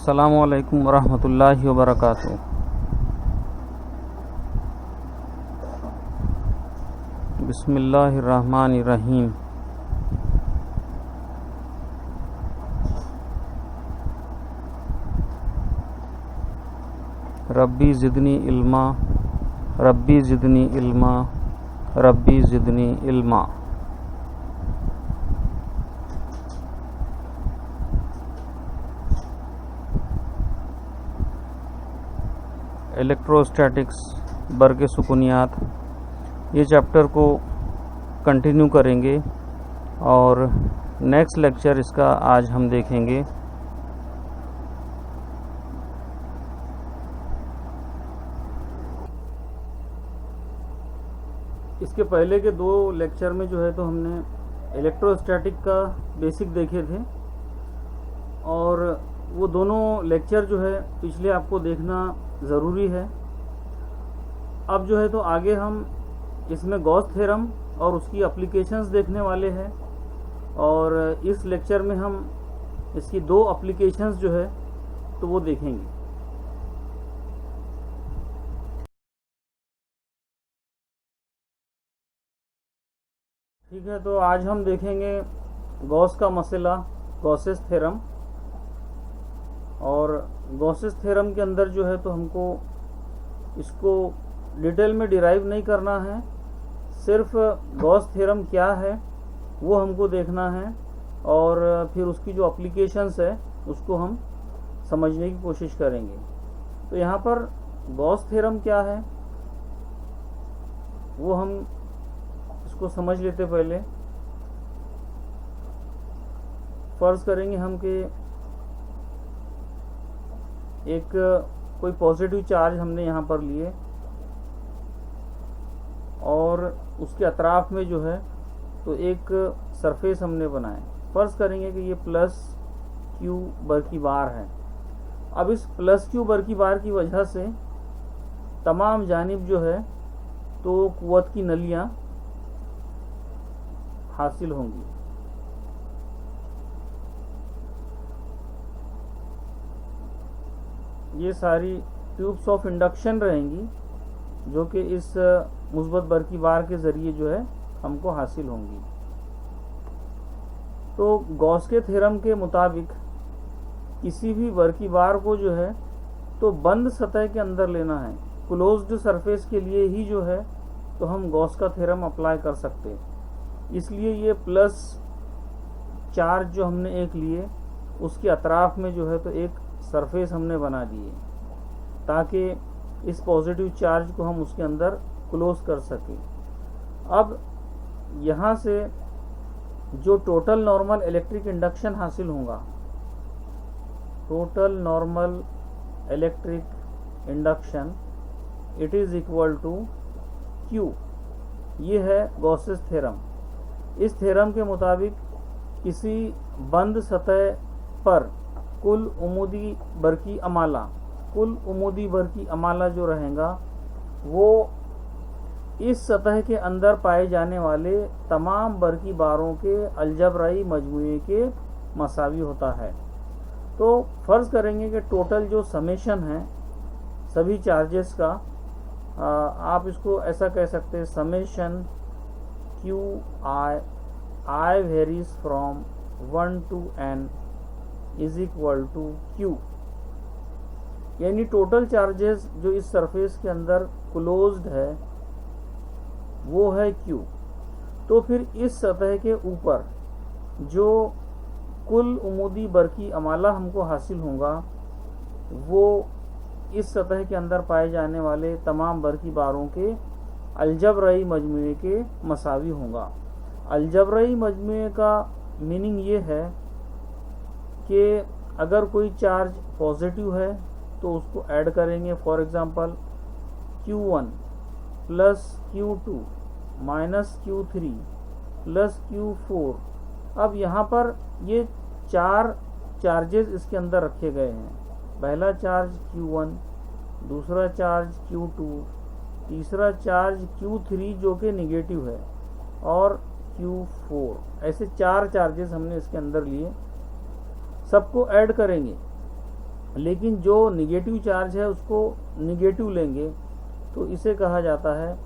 अस्सलामु अलैकुम वरहमतुल्लाहि वबरकातुहू। बिस्मिल्लाहिर्रहमानिर्रहीम। रब्बी ज़िदनी इल्मा, रब्बी ज़िदनी इल्मा, रब्बी ज़िदनी इल्मा। इलेक्ट्रोस्टैटिक्स बर्क़ सुकूनियात, ये चैप्टर को कंटिन्यू करेंगे और नेक्स्ट लेक्चर इसका आज हम देखेंगे। इसके पहले के दो लेक्चर में जो है तो हमने इलेक्ट्रोस्टैटिक का बेसिक देखे थे और वो दोनों लेक्चर जो है पिछले आपको देखना ज़रूरी है। अब जो है तो आगे हम इसमें गॉस थ्योरम और उसकी एप्लीकेशंस देखने वाले हैं और इस लेक्चर में हम इसकी दो एप्लीकेशंस जो है तो वो देखेंगे। ठीक है, तो आज हम देखेंगे गॉस का मसला, गॉसेस थ्योरम। और गॉसेस थ्योरम के अंदर जो है तो हमको इसको डिटेल में डिराइव नहीं करना है, सिर्फ गॉस थ्योरम क्या है वो हमको देखना है और फिर उसकी जो एप्लीकेशंस है उसको हम समझने की कोशिश करेंगे। तो यहाँ पर गॉस थ्योरम क्या है वो हम इसको समझ लेते। पहले फर्ज करेंगे हम कि एक कोई पॉजिटिव चार्ज हमने यहाँ पर लिए और उसके अतराफ में जो है तो एक सरफेस हमने बनाए। फर्ज करेंगे कि ये प्लस क्यू बर की बार है। अब इस प्लस क्यू बर की बार की वजह से तमाम जानिब जो है तो कुव्वत की नलियाँ हासिल होंगी। ये सारी ट्यूब्स ऑफ इंडक्शन रहेंगी जो कि इस मुस्बत बरकी बार के ज़रिए जो है हमको हासिल होंगी। तो गॉस के थ्योरम के मुताबिक किसी भी बरकी बार को जो है तो बंद सतह के अंदर लेना है। क्लोज्ड सरफेस के लिए ही जो है तो हम गॉस का थ्योरम अप्लाई कर सकते हैं। इसलिए ये प्लस चार्ज जो हमने एक लिए उसके अतराफ में जो है तो एक सरफेस हमने बना दिए ताकि इस पॉजिटिव चार्ज को हम उसके अंदर क्लोज कर सकें। अब यहाँ से जो टोटल नॉर्मल इलेक्ट्रिक इंडक्शन हासिल होगा, total normal electric induction it is equal to Q. ये है गॉसेस थ्योरम। इस थ्योरम के मुताबिक किसी बंद सतह पर कुल उमूदी बरकी अमाला, कुल उमूदी बरकी अमाला जो रहेगा वो इस सतह के अंदर पाए जाने वाले तमाम बरकी बारों के अलजबराई मजमूए के मसावी होता है। तो फ़र्ज़ करेंगे कि टोटल जो समेशन है सभी चार्जेस का, आप इसको ऐसा कह सकते हैं summation Q I varies from 1 to n is equal to Q. यानी टोटल चार्जेस जो इस सरफेस के अंदर क्लोज्ड है वो है क्यू। तो फिर इस सतह के ऊपर जो कुल उमूदी बरकी अमाला हमको हासिल होगा वो इस सतह के अंदर पाए जाने वाले तमाम बरकी बारों के अलजबराई मजमूए के मसावी होगा। अलजबराई मजमूए का मीनिंग ये है कि अगर कोई चार्ज पॉजिटिव है तो उसको ऐड करेंगे। For example Q1 plus Q2 minus Q3 plus Q4। अब यहाँ पर ये चार चार्जेस इसके अंदर रखे गए हैं। पहला चार्ज Q1, दूसरा चार्ज Q2, तीसरा चार्ज Q3 जो कि निगेटिव है और Q4। ऐसे चार चार्जेस हमने इसके अंदर लिए, सबको ऐड करेंगे। लेकिन जो निगेटिव चार्ज है उसको निगेटिव लेंगे तो इसे कहा जाता है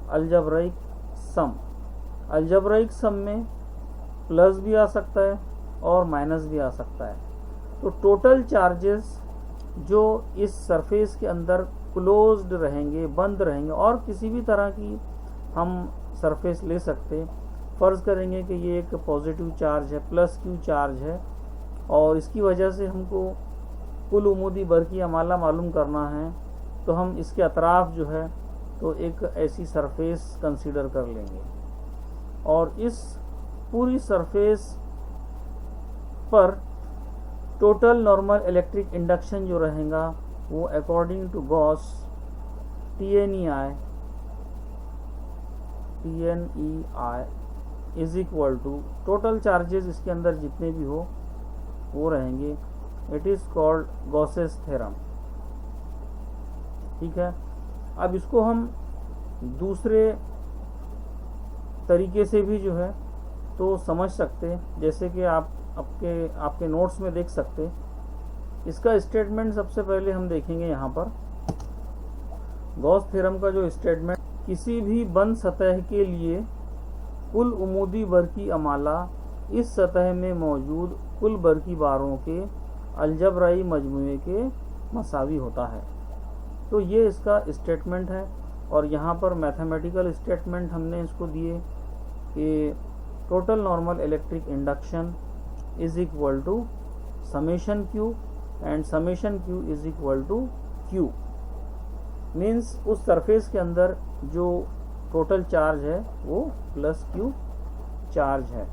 अलजेब्राइक सम। अलजेब्राइक सम में प्लस भी आ सकता है और माइनस भी आ सकता है। तो टोटल चार्जेस जो इस सरफेस के अंदर क्लोज्ड रहेंगे, बंद रहेंगे, और किसी भी तरह की हम सरफेस ले सकते। फ़र्ज़ करेंगे कि ये एक पॉजिटिव चार्ज है, प्लस क्यू चार्ज है, और इसकी वजह से हमको कुल उमूदी बरकी अमाला मालूम करना है, तो हम इसके अतराफ जो है तो एक ऐसी सरफेस कंसीडर कर लेंगे, और इस पूरी सरफेस पर टोटल नॉर्मल इलेक्ट्रिक इंडक्शन जो रहेगा वो according to Gauss TNEI is equal to total charges इसके अंदर जितने भी हो वो रहेंगे। It is called Gauss's theorem. ठीक है, अब इसको हम दूसरे तरीके से भी जो है तो समझ सकते, जैसे कि आप आपके नोट्स में देख सकते। इसका स्टेटमेंट सबसे पहले हम देखेंगे यहाँ पर। गॉस थ्योरम का जो स्टेटमेंट, किसी भी बंद सतह के लिए कुल उमूदी बरकी अमाला इस सतह में मौजूद कुल बरकी बारों के अलजबराई मजमूए के मसावी होता है। तो ये इसका स्टेटमेंट है, और यहाँ पर मैथमेटिकल स्टेटमेंट हमने इसको दिए कि total normal electric induction is equal to summation Q, and summation Q is equal to Q. Means उस सरफेस के अंदर जो टोटल चार्ज है वो प्लस क्यू चार्ज है।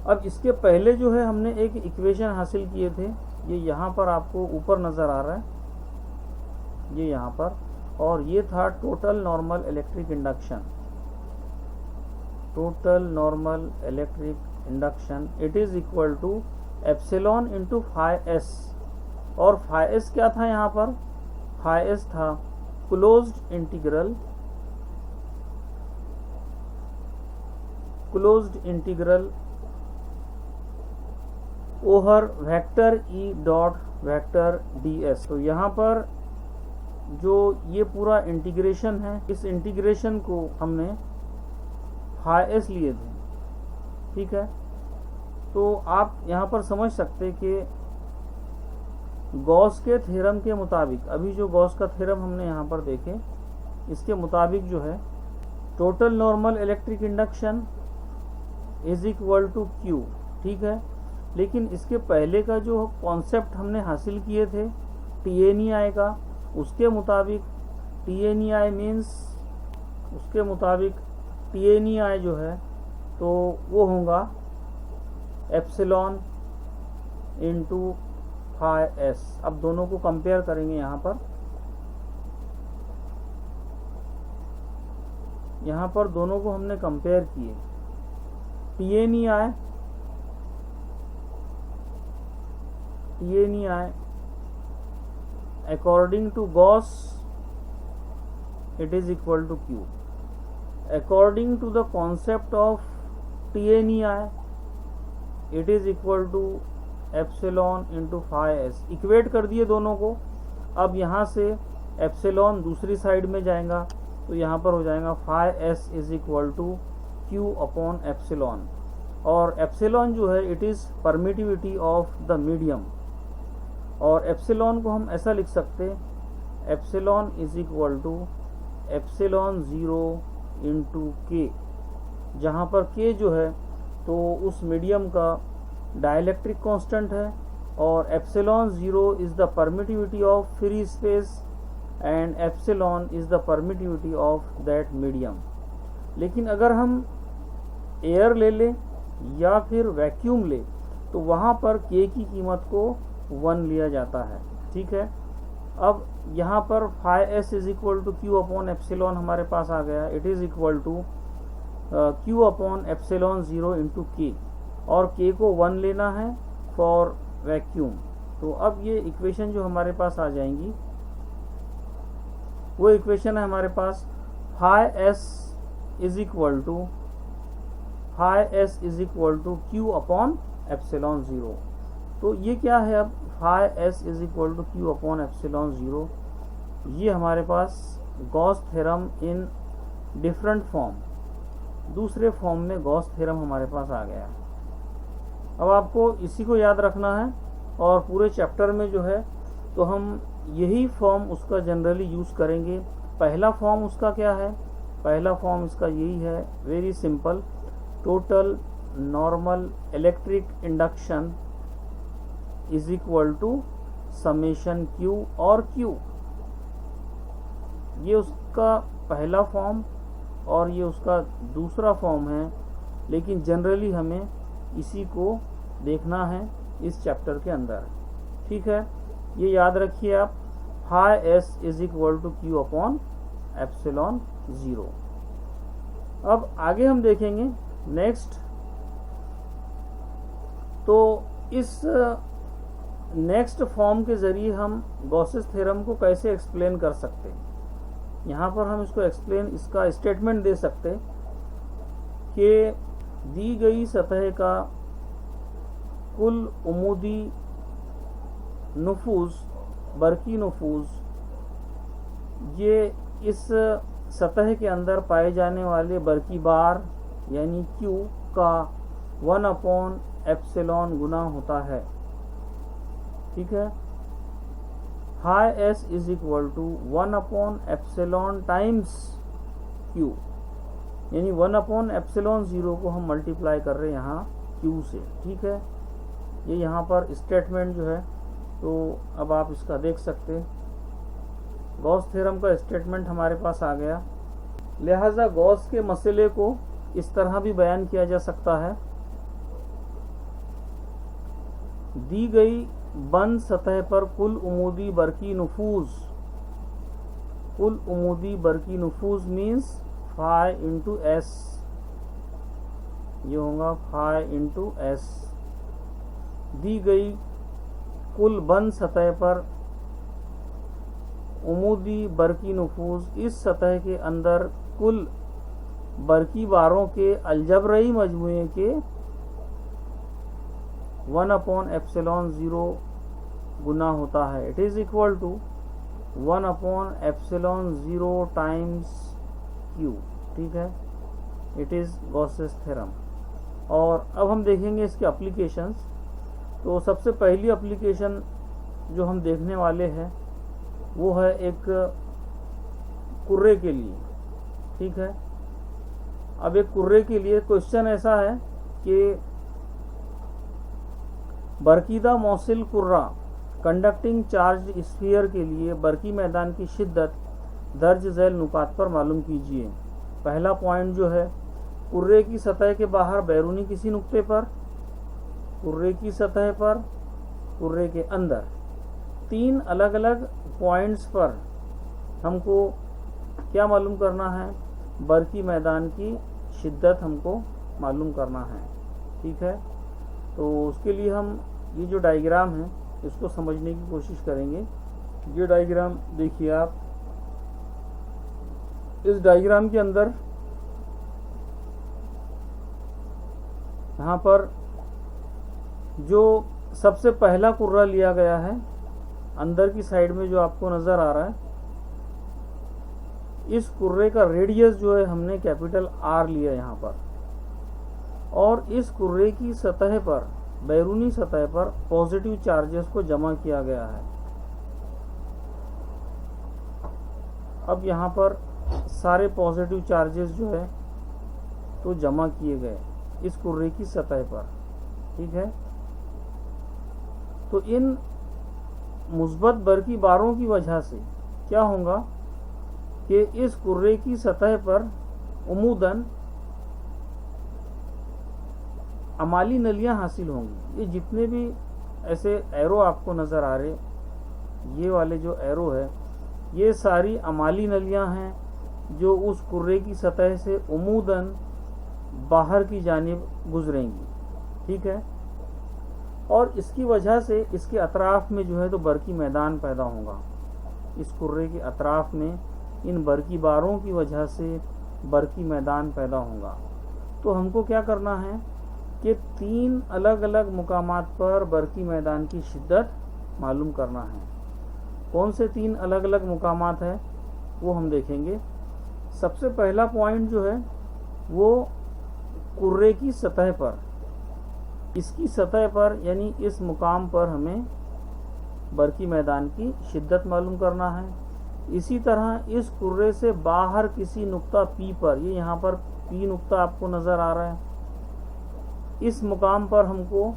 अब इसके पहले जो है हमने एक इक्वेशन हासिल किए थे, ये यहाँ पर आपको ऊपर नज़र आ रहा है, ये यहाँ पर, और ये था total normal electric induction. Total normal electric induction it is equal to epsilon into phi S, और फाई एस क्या था यहाँ पर? फाई एस था closed integral over vector E dot vector D S. तो यहाँ पर जो ये पूरा इंटीग्रेशन है, इस इंटीग्रेशन को हमने फाई एस लिए थे। ठीक है, तो आप यहाँ पर समझ सकते कि गॉस के थ्योरम के मुताबिक, अभी जो गॉस का थ्योरम हमने यहाँ पर देखे, इसके मुताबिक जो है total normal electric induction is equal to Q. ठीक है, लेकिन इसके पहले का जो कॉन्सेप्ट हमने हासिल किए थे TNEI का, उसके मुताबिक TNEI मीन्स, उसके मुताबिक TNEI जो है तो वो होगा एप्सिलॉन इंटू फाई एस। अब दोनों को कंपेयर करेंगे यहाँ पर। यहाँ पर दोनों को हमने कंपेयर किए। TNEI according to Gauss it is equal to Q. According to the concept of TNEI it is equal to epsilon into phi S. Equate कर दिए दोनों को। अब यहाँ से एप्सिलॉन दूसरी साइड में जाएगा तो यहाँ पर हो जाएगा phi S is equal to Q upon epsilon, और एप्सिलॉन जो है it is permittivity of the medium, और एप्सिलॉन को हम ऐसा लिख सकते, epsilon is equal to epsilon zero into K, जहाँ पर के जो है तो उस मीडियम का डाइलेक्ट्रिक कांस्टेंट है, और epsilon zero is the permittivity of free space and epsilon is the permittivity of that medium. लेकिन अगर हम एयर ले लें या फिर वैक्यूम ले तो वहाँ पर के की कीमत को 1 लिया जाता है। ठीक है, अब यहाँ पर phi S is equal to Q upon epsilon हमारे पास आ गया। It is equal to Q upon epsilon zero into K, और के को 1 लेना है फॉर वैक्यूम। तो अब ये इक्वेशन जो हमारे पास आ जाएंगी वो इक्वेशन है हमारे पास phi S is equal to Q upon epsilon zero. तो ये क्या है, अब phi S is equal to Q upon epsilon zero, ये हमारे पास Gauss theorem in different form, दूसरे फॉर्म में गॉस थ्योरम हमारे पास आ गया। अब आपको इसी को याद रखना है और पूरे चैप्टर में जो है तो हम यही फॉर्म उसका जनरली यूज़ करेंगे। पहला फॉर्म उसका क्या है, पहला फॉर्म इसका यही है, very simple, total normal electric induction is equal to summation Q और क्यू, ये उसका पहला फॉर्म और ये उसका दूसरा फॉर्म है, लेकिन जनरली हमें इसी को देखना है इस चैप्टर के अंदर। ठीक है, ये याद रखिए आप, phi S is equal to Q upon epsilon zero. अब आगे हम देखेंगे नेक्स्ट, तो इस नेक्स्ट फॉर्म के ज़रिए हम गॉसेस थ्योरम को कैसे एक्सप्लेन कर सकते हैं। यहाँ पर हम इसको एक्सप्लेन, इसका स्टेटमेंट दे सकते कि दी गई सतह का कुल उमूदी नुफूज, बरकी नुफूज, ये इस सतह के अंदर पाए जाने वाले बरकी बार यानी क्यू का 1 अपॉन एप्सिलॉन गुना होता है। ठीक है, phi S is equal to 1 upon epsilon times Q, यानी 1 अपॉन एप्सिलॉन ज़ीरो को हम मल्टीप्लाई कर रहे हैं यहाँ क्यू से। ठीक है, ये यहाँ पर स्टेटमेंट जो है तो अब आप इसका देख सकते हैं, गॉस थ्योरम का स्टेटमेंट हमारे पास आ गया। लिहाजा गॉस के मसले को इस तरह भी बयान किया जा सकता है, दी गई बंद सतह पर कुल उमूदी बरकी नुफूज, कुल उमूदी बरकी नुफूज मीन्स फाई इंटू एस, ये होगा फाई इंटू एस। दी गई कुल बंद सतह पर उमूदी बरकी नुफूज, इस सतह के अंदर कुल बरकी बारों के अलजबरई मजमुए के 1 अपॉन एप्सिलॉन ज़ीरो गुना होता है। It is equal to 1 upon epsilon zero times Q. ठीक है, इट इज गॉसेस थ्योरम। और अब हम देखेंगे इसके एप्लीकेशंस। तो सबसे पहली एप्लीकेशन जो हम देखने वाले हैं वो है एक कुर्रे के लिए। ठीक है, अब एक कुर्रे के लिए क्वेश्चन ऐसा है कि बरकीदा मौसिल कुर्रा कंडक्टिंग चार्ज स्फीयर के लिए बरकी मैदान की शिद्दत दर्ज झैल नुकात पर मालूम कीजिए। पहला पॉइंट जो है, कुर्रे की सतह के बाहर बैरूनी किसी नुक्ते पर, कुर्रे की सतह पर, कुर्रे के अंदर, 3 अलग अलग पॉइंट्स पर हमको क्या मालूम करना है, बरकी मैदान की शिद्दत हमको मालूम करना है। ठीक है, तो उसके लिए हम ये जो डायग्राम है इसको समझने की कोशिश करेंगे। ये डायग्राम देखिए आप, इस डायग्राम के अंदर यहाँ पर जो सबसे पहला कुर्रा लिया गया है, अंदर की साइड में जो आपको नज़र आ रहा है, इस कुर्रे का रेडियस जो है हमने कैपिटल आर लिया यहाँ पर, और इस कुर्रे की सतह पर, बैरूनी सतह पर पॉजिटिव चार्जेस को जमा किया गया है। अब यहाँ पर सारे पॉजिटिव चार्जेस जो है तो जमा किए गए इस कुर्रे की सतह पर। ठीक है, तो इन मुस्बत बरकी बारों की वजह से क्या होगा कि इस कुर्रे की सतह पर उमूदन अमाली नलियां हासिल होंगी। ये जितने भी ऐसे एरो आपको नज़र आ रहे, ये वाले जो एरो है, ये सारी अमाली नलियां हैं जो उस कुर्रे की सतह से उमूदन बाहर की जानिब गुजरेंगी। ठीक है, और इसकी वजह से इसके अतराफ़ में जो है तो बरकी मैदान पैदा होगा। इस कुर्रे के अतराफ़ में इन बरकी बारों की वजह से बरकी मैदान पैदा होगा। तो हमको क्या करना है, कि 3 अलग अलग मुकामात पर बरकी मैदान की शिद्दत मालूम करना है। कौन से 3 अलग अलग मुकामात है वो हम देखेंगे। सबसे पहला पॉइंट जो है वो कुर्रे की सतह पर, इसकी सतह पर यानी इस मुकाम पर हमें बरकी मैदान की शिद्दत मालूम करना है। इसी तरह इस कुर्रे से बाहर किसी नुक्ता P पर, ये यहाँ पर P नुक्ता आपको नज़र आ रहा है, इस मुकाम पर हमको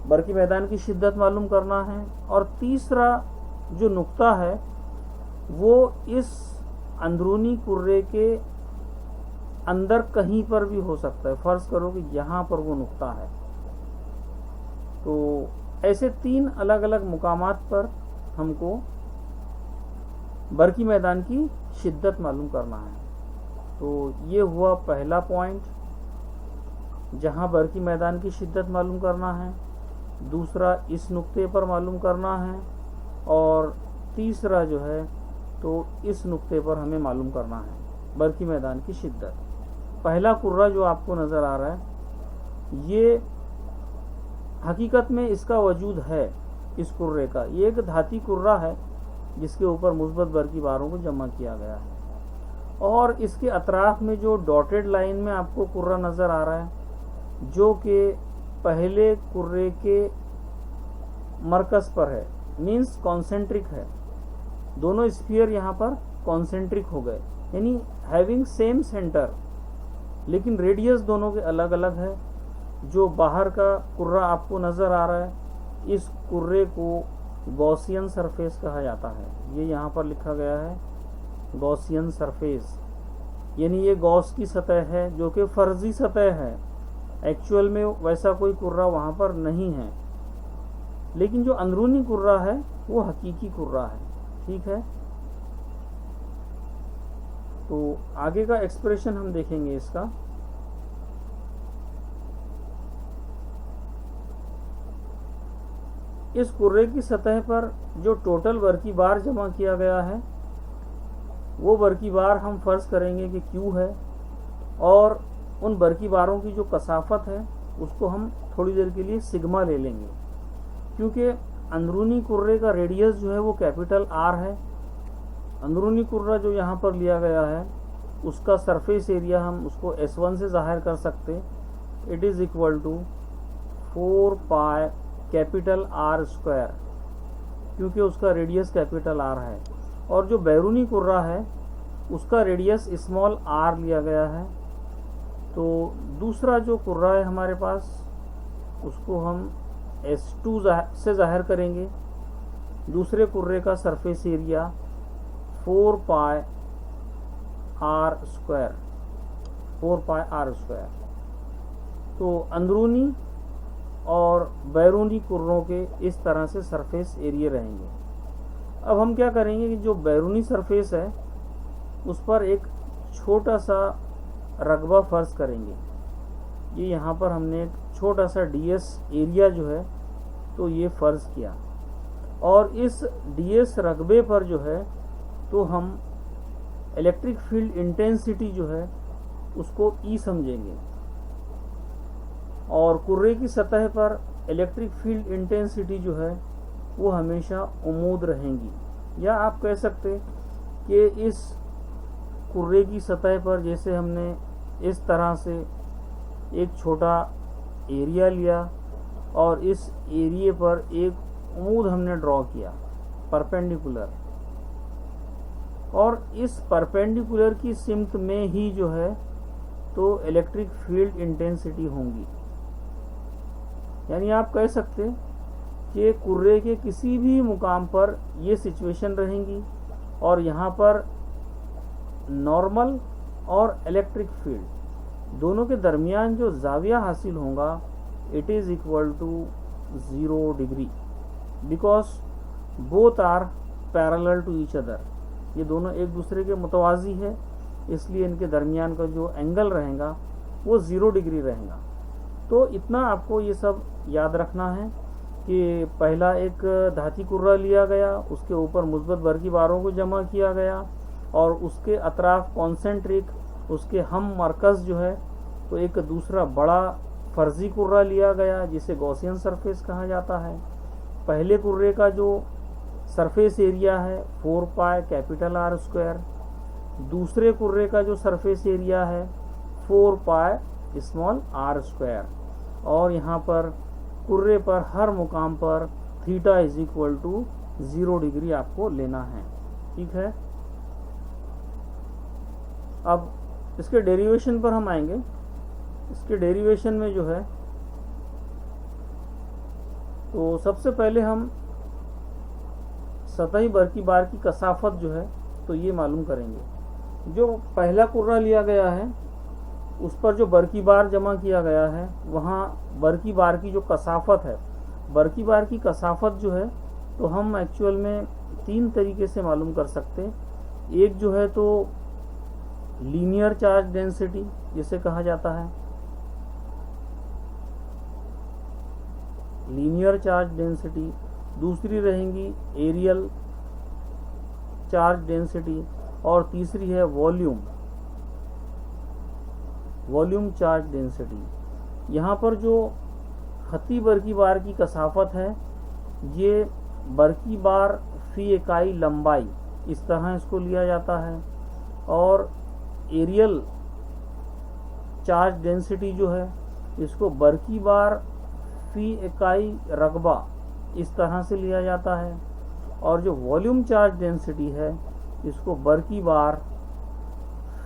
बरकी मैदान की शिद्दत मालूम करना है। और तीसरा जो नुक्ता है वो इस अंदरूनी कुर्रे के अंदर कहीं पर भी हो सकता है। फर्ज करो कि यहाँ पर वो नुक्ता है। तो ऐसे 3 अलग अलग मुकामात पर हमको बरकी मैदान की शिद्दत मालूम करना है। तो ये हुआ पहला पॉइंट जहाँ बरकी मैदान की शिद्दत मालूम करना है, दूसरा इस नुक्ते पर मालूम करना है, और तीसरा जो है तो इस नुक्ते पर हमें मालूम करना है बरकी मैदान की शिद्दत। पहला कुर्रा जो आपको नज़र आ रहा है ये हकीकत में इसका वजूद है, इस कुर्रे का ये एक धाती कुर्रा है जिसके ऊपर मुस्बत बरकी बारों को जमा किया गया है। और इसके अतराफ में जो डॉटेड लाइन में आपको कुर्रा नज़र आ रहा है जो कि पहले कुर्रे के मरकज़ पर है, मीन्स कॉन्सेंट्रिक है। दोनों स्फीयर यहाँ पर कॉन्सेंट्रिक हो गए, यानी हैविंग सेम सेंटर, लेकिन रेडियस दोनों के अलग अलग है। जो बाहर का कुर्रा आपको नज़र आ रहा है, इस कुर्रे को गॉसियन सरफेस कहा जाता है। ये यहाँ पर लिखा गया है गॉसियन सरफेस, यानी ये गॉस की सतह है जो कि फर्जी सतह है। एक्चुअल में वैसा कोई कुर्रा वहाँ पर नहीं है, लेकिन जो अंदरूनी कुर्रा है वो हकीकी कुर्रा है। ठीक है, तो आगे का एक्सप्रेशन हम देखेंगे इसका। इस कुर्रे की सतह पर जो टोटल बरकी बार जमा किया गया है वो बरकी बार हम फर्ज करेंगे कि Q है, और उन बरकी बारों की जो कसाफत है उसको हम थोड़ी देर के लिए सिग्मा ले लेंगे, क्योंकि अंदरूनी कुर्रे का रेडियस जो है वो कैपिटल R है। अंदरूनी कुर्रा जो यहाँ पर लिया गया है उसका सरफेस एरिया हम उसको S1 से ज़ाहिर कर सकते, it is equal to 4 pi capital R square, क्योंकि उसका रेडियस कैपिटल R है। और जो बैरूनी कुर्रा है उसका रेडियस स्मॉल r लिया गया है। तो दूसरा जो कुर्रा है हमारे पास उसको हम S2 से ज़ाहिर करेंगे। दूसरे कुर्रे का सरफेस एरिया 4 पाई R स्क्वायर, 4 पाई R स्क्वायर। तो अंदरूनी और बैरूनी कुर्रों के इस तरह से सरफेस एरिया रहेंगे। अब हम क्या करेंगे कि जो बैरूनी सरफेस है उस पर एक छोटा सा रकबा फर्ज करेंगे। ये यहाँ पर हमने एक छोटा सा ds एरिया जो है तो ये फ़र्ज किया, और इस ds रकबे पर जो है तो हम इलेक्ट्रिक फील्ड इंटेंसिटी जो है उसको E समझेंगे, और कुर्रे की सतह पर इलेक्ट्रिक फील्ड इंटेंसिटी जो है वो हमेशा उमूद रहेंगी। या आप कह सकते कि इस कुर्रे की सतह पर जैसे हमने इस तरह से एक छोटा एरिया लिया और इस एरिया पर एक उमूद हमने ड्रॉ किया परपेंडिकुलर, और इस परपेंडिकुलर की सिमत में ही जो है तो इलेक्ट्रिक फील्ड इंटेंसिटी होंगी। यानी आप कह सकते कि कुर्रे के किसी भी मुकाम पर ये सिचुएशन रहेंगी, और यहाँ पर नॉर्मल और इलेक्ट्रिक फील्ड दोनों के दरमियान जो जाविया हासिल होगा it is equal to 0 degree, because both are parallel to each other. ये दोनों एक दूसरे के मुतवाज़ी है, इसलिए इनके दरमियान का जो एंगल रहेगा वो 0 डिग्री रहेगा। तो इतना आपको ये सब याद रखना है कि पहला एक धाती कुर्रा लिया गया, उसके ऊपर मुस्बत बरकी बारों को जमा किया गया, और उसके अतराफ कॉन्सेंट्रिक उसके हम मरकज़ जो है तो एक दूसरा बड़ा फर्जी कुर्रा लिया गया जिसे गॉसियन सरफेस कहा जाता है। पहले कुर्रे का जो सरफेस एरिया है 4 पाई कैपिटल आर स्क्वायर, दूसरे कुर्रे का जो सरफेस एरिया है 4 पाई स्मॉल आर स्क्वायर, और यहाँ पर कुर्रे पर हर मुकाम पर theta is equal to 0 degree आपको लेना है। ठीक है, अब इसके डेरिवेशन पर हम आएंगे। इसके डेरिवेशन में जो है तो सबसे पहले हम सतही बरकी बार की कसाफत जो है तो ये मालूम करेंगे। जो पहला कुर्रा लिया गया है उस पर जो बरकी बार जमा किया गया है वहाँ बरकी बार की जो कसाफत है, बरकी बार की कसाफत जो है तो हम एक्चुअल में 3 तरीके से मालूम कर सकते हैं। एक जो है तो लीनियर चार्ज डेंसिटी जिसे कहा जाता है, लीनियर चार्ज डेंसिटी, दूसरी रहेंगी एरियल चार्ज डेंसिटी, और तीसरी है वॉल्यूम चार्ज डेंसिटी। यहाँ पर जो खती बरकी बार की कसाफत है ये बरकी बार फी इकाई लंबाई इस तरह इसको लिया जाता है, और एरियल चार्ज डेंसिटी जो है इसको बरकी बार फी इकाई रकबा इस तरह से लिया जाता है, और जो वॉल्यूम चार्ज डेंसिटी है इसको बरकी बार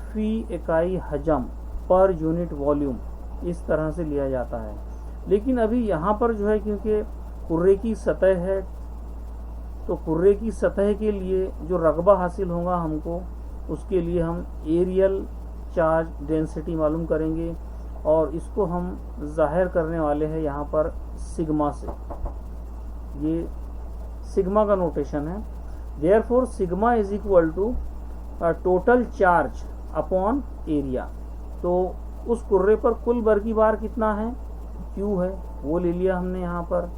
फी इकाई हजम पर यूनिट वॉल्यूम इस तरह से लिया जाता है। लेकिन अभी यहाँ पर जो है क्योंकि कुर्रे की सतह है तो कुर्रे की सतह के लिए जो रकबा हासिल होगा हमको उसके लिए हम एरियल चार्ज डेंसिटी मालूम करेंगे, और इसको हम जाहिर करने वाले हैं यहाँ पर सिग्मा से। ये सिग्मा का नोटेशन है। Therefore sigma is equal to total charge upon area. तो उस कुर्रे पर कुल बरकी बार कितना है, Q है, वो ले लिया हमने यहाँ पर,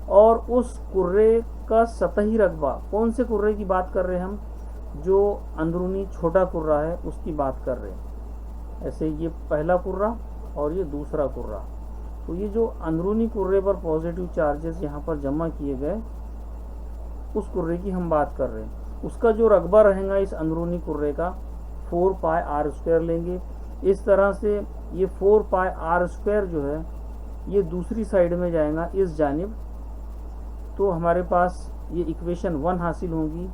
और उस कुर्रे का सतही रकबा, कौन से कुर्रे की बात कर रहे हैं हम, जो अंदरूनी छोटा कुर्रा है उसकी बात कर रहे हैं। ऐसे ये पहला कुर्रा और ये दूसरा कुर्रा, तो ये जो अंदरूनी कुर्रे पर पॉजिटिव चार्जेस यहाँ पर जमा किए गए उस कुर्रे की हम बात कर रहे हैं। उसका जो रकबा रहेगा इस अंदरूनी कुर्रे का 4 पाई आर स्क्वायर लेंगे। इस तरह से ये 4 पाई आर स्क्वायर जो है ये दूसरी साइड में जाएगा इस जानिब, तो हमारे पास ये इक्वेशन 1 हासिल होगी।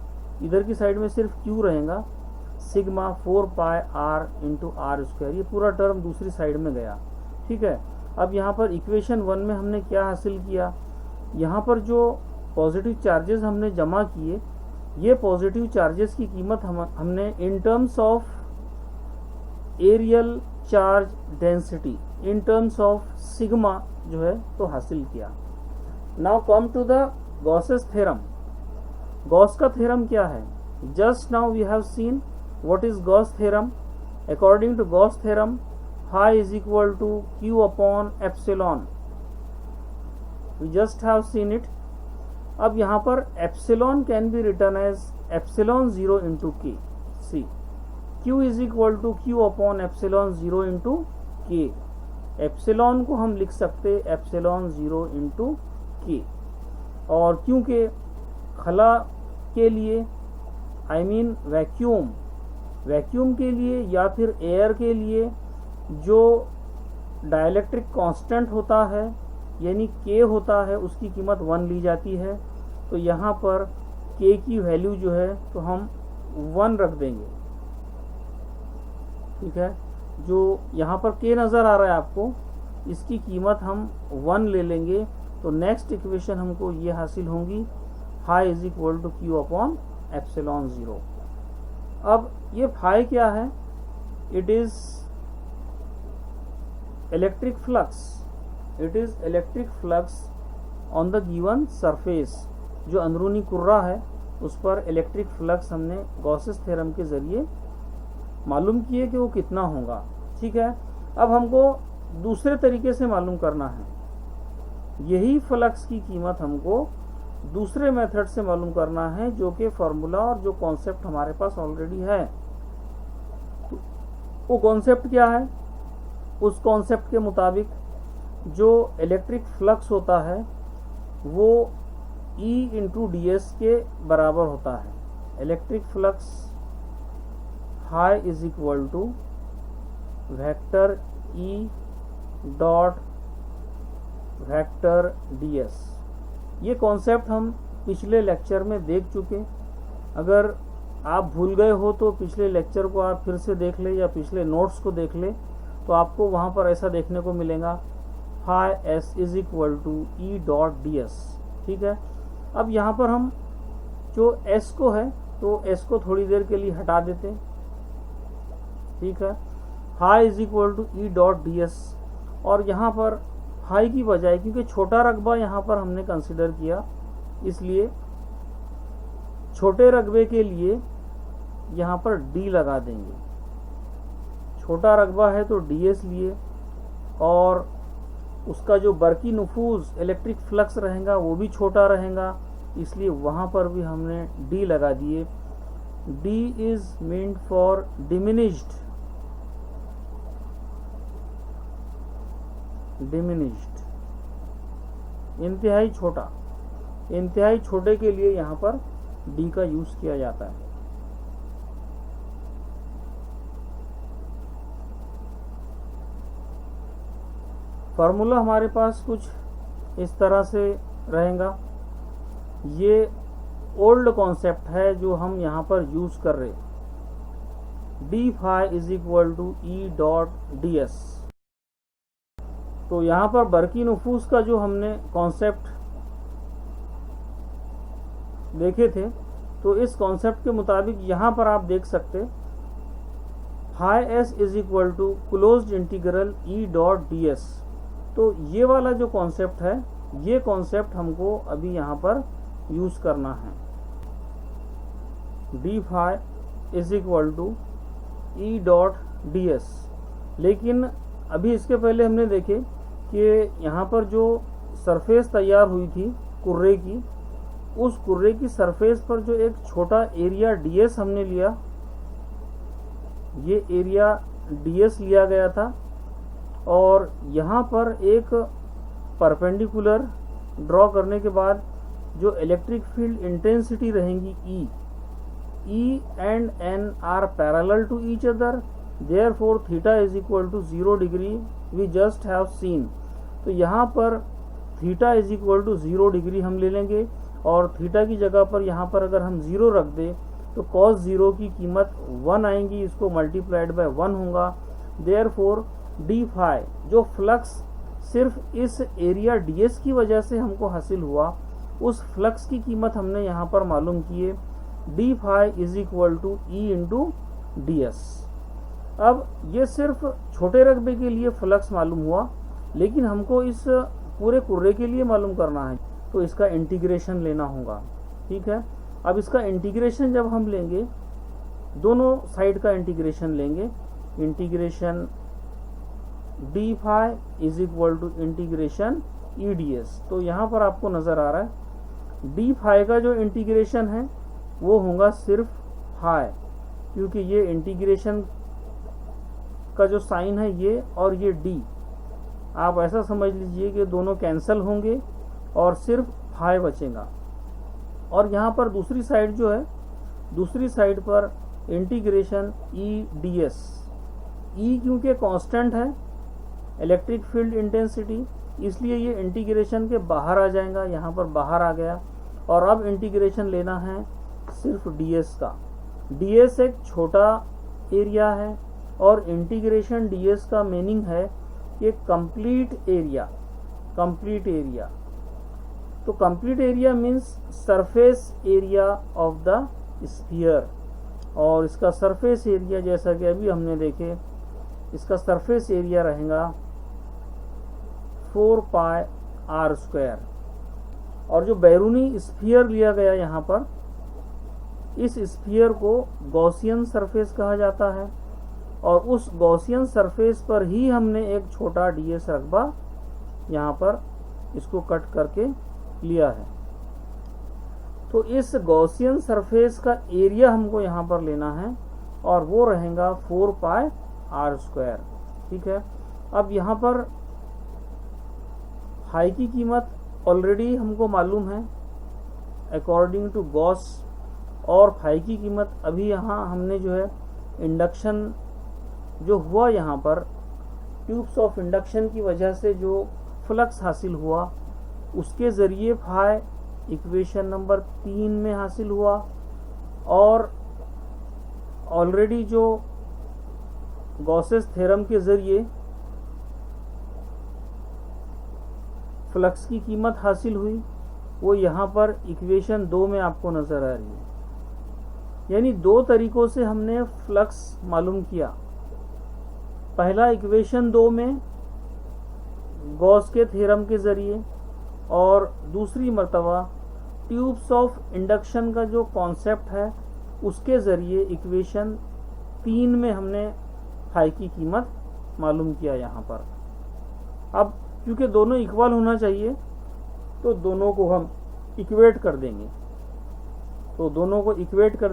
इधर की साइड में सिर्फ Q रहेगा, sigma 4 pi R into R square, ये पूरा टर्म दूसरी साइड में गया। ठीक है, अब यहाँ पर इक्वेशन 1 में हमने क्या हासिल किया, यहाँ पर जो पॉजिटिव चार्जेस हमने जमा किए, ये पॉजिटिव चार्जेस की कीमत हमने in terms of areal charge density, in terms of sigma जो है तो हासिल किया। Now come to the Gauss's theorem. Gauss का थ्योरम क्या है? Just now we have seen what is Gauss theorem. According to Gauss theorem phi is equal to Q upon epsilon, we just have seen it. अब यहाँ पर epsilon can be written as epsilon 0 into K C. Q is equal to Q upon epsilon 0 into K. Epsilon को हम लिख सकते epsilon 0 into K, और क्योंकि खला के लिए आई मीन वैक्यूम के लिए या फिर एयर के लिए जो डाइलेक्ट्रिक कांस्टेंट होता है यानी K होता है उसकी कीमत 1 ली जाती है। तो यहाँ पर K की वैल्यू जो है तो हम 1 रख देंगे। ठीक है, जो यहाँ पर K नज़र आ रहा है आपको, इसकी कीमत हम 1 ले लेंगे। तो नेक्स्ट इक्वेशन हमको ये हासिल होंगी, phi is equal to Q upon epsilon 0। अब ये फाई क्या है? It is electric flux, it is electric flux on the given surface. जो अंदरूनी कुर्रा है उस पर इलेक्ट्रिक फ्लक्स हमने गॉसेस थ्योरम के जरिए मालूम किए कि वो कितना होगा। ठीक है, अब हमको दूसरे तरीके से मालूम करना है। यही फ्लक्स की कीमत हमको दूसरे मेथड से मालूम करना है, जो कि फॉर्मूला और जो कॉन्सेप्ट हमारे पास ऑलरेडी है। तो वो कॉन्सेप्ट क्या है? उस कॉन्सेप्ट के मुताबिक जो इलेक्ट्रिक फ्लक्स होता है वो E इंटू ds के बराबर होता है। Electric flux phi is equal to vector E dot vector ds। ये कॉन्सेप्ट हम पिछले लेक्चर में देख चुके। अगर आप भूल गए हो तो पिछले लेक्चर को आप फिर से देख ले या पिछले नोट्स को देख ले, तो आपको वहाँ पर ऐसा देखने को मिलेगा phi s is equal to E dot ds। ठीक है, अब यहाँ पर हम जो s को है तो s को थोड़ी देर के लिए हटा देते। ठीक है, phi is equal to E dot ds, और यहाँ पर हाई की बजाय क्योंकि छोटा रकबा यहाँ पर हमने कंसिडर किया, इसलिए छोटे रकबे के लिए यहाँ पर d लगा देंगे। छोटा रकबा है तो ds लिए, और उसका जो बरकी नुफूज इलेक्ट्रिक फ्लक्स रहेगा वो भी छोटा रहेगा, इसलिए वहाँ पर भी हमने d लगा दिए। d is meant for diminished, इंतहाई छोटा। इंतहाई छोटे के लिए यहाँ पर d का यूज किया जाता है। फार्मूला हमारे पास कुछ इस तरह से रहेगा। ये ओल्ड कॉन्सेप्ट है जो हम यहाँ पर यूज कर रहे। D phi is equal to E dot D S. तो यहाँ पर बरकी नुफूस का जो हमने कॉन्सेप्ट देखे थे, तो इस कॉन्सेप्ट के मुताबिक यहाँ पर आप देख सकते phi S is equal to closed integral E dot D S. तो ये वाला जो कॉन्सेप्ट है, ये कॉन्सेप्ट हमको अभी यहाँ पर यूज करना है। D phi is equal to E dot D S. लेकिन अभी इसके पहले हमने देखे कि यहाँ पर जो सरफेस तैयार हुई थी कुर्रे की, उस कुर्रे की सरफेस पर जो एक छोटा एरिया ds हमने लिया, ये एरिया ds लिया गया था, और यहाँ पर एक परपेंडिकुलर ड्रॉ करने के बाद जो इलेक्ट्रिक फील्ड इंटेंसिटी रहेंगी E and N are parallel to each other, therefore theta is equal to 0 degree we just have seen. तो यहाँ पर theta is equal to 0 degree हम ले लेंगे, और थीटा की जगह पर यहाँ पर अगर हम 0 रख दें तो cos 0 की कीमत 1 आएंगी, इसको मल्टीप्लाइड बाय 1 होगा। देयरफॉर डी फाई जो फ्लक्स सिर्फ इस एरिया ds की वजह से हमको हासिल हुआ, उस फ्लक्स की कीमत हमने यहाँ पर मालूम किए। D phi is equal to E into D S. अब ये सिर्फ छोटे रकबे के लिए फ्लक्स मालूम हुआ, लेकिन हमको इस पूरे कुर्रे के लिए मालूम करना है, तो इसका इंटीग्रेशन लेना होगा। ठीक है, अब इसका इंटीग्रेशन जब हम लेंगे, दोनों साइड का इंटीग्रेशन लेंगे, integration D phi is equal to integration E D S. तो यहाँ पर आपको नज़र आ रहा है डी फाई का जो इंटीग्रेशन है वो होगा सिर्फ फाई, क्योंकि ये इंटीग्रेशन का जो साइन है ये और ये डी, आप ऐसा समझ लीजिए कि दोनों कैंसिल होंगे और सिर्फ फाई बचेगा। और यहाँ पर दूसरी साइड जो है, दूसरी साइड पर इंटीग्रेशन ई डी एस। ई क्योंकि कांस्टेंट है इलेक्ट्रिक फील्ड इंटेंसिटी, इसलिए ये इंटीग्रेशन के बाहर आ जाएगा, यहाँ पर बाहर आ गया। और अब इंटीग्रेशन लेना है सिर्फ ds का। ds एक छोटा एरिया है, और इंटीग्रेशन ds का मीनिंग है कि कंप्लीट एरिया। कंप्लीट एरिया, तो complete area means surface area of the sphere, और इसका सरफेस एरिया जैसा कि अभी हमने देखे, इसका सरफेस एरिया रहेगा 4 पाई आर स्क्वायर। और जो बैरूनी स्फीयर लिया गया यहाँ पर, इस स्फीयर को गॉसियन सरफेस कहा जाता है, और उस गॉसियन सरफेस पर ही हमने एक छोटा ds रकबा यहाँ पर इसको कट करके लिया है। तो इस गॉसियन सरफेस का एरिया हमको यहाँ पर लेना है, और वो रहेगा 4 पाई आर स्क्वायर। ठीक है, अब यहाँ पर फाई की कीमत ऑलरेडी हमको मालूम है अकॉर्डिंग टू गॉस, और फाई की कीमत अभी यहाँ हमने जो है इंडक्शन जो हुआ यहाँ पर ट्यूब्स ऑफ इंडक्शन की वजह से जो फ्लक्स हासिल हुआ उसके ज़रिए फाई इक्वेशन नंबर 3 में हासिल हुआ, और ऑलरेडी जो गॉसेस थ्योरम के ज़रिए फ्लक्स की कीमत हासिल हुई वो यहाँ पर इक्वेशन 2 में आपको नज़र आ रही है। यानी दो तरीक़ों से हमने फ्लक्स मालूम किया। पहला इक्वेशन 2 में गॉस के थ्योरम के ज़रिए, और दूसरी मर्तबा ट्यूब्स ऑफ इंडक्शन का जो कॉन्सेप्ट है उसके ज़रिए इक्वेशन 3 में हमने फाई की कीमत मालूम किया यहाँ पर। अब क्योंकि दोनों इक्वल होना चाहिए तो दोनों को हम इक्वेट कर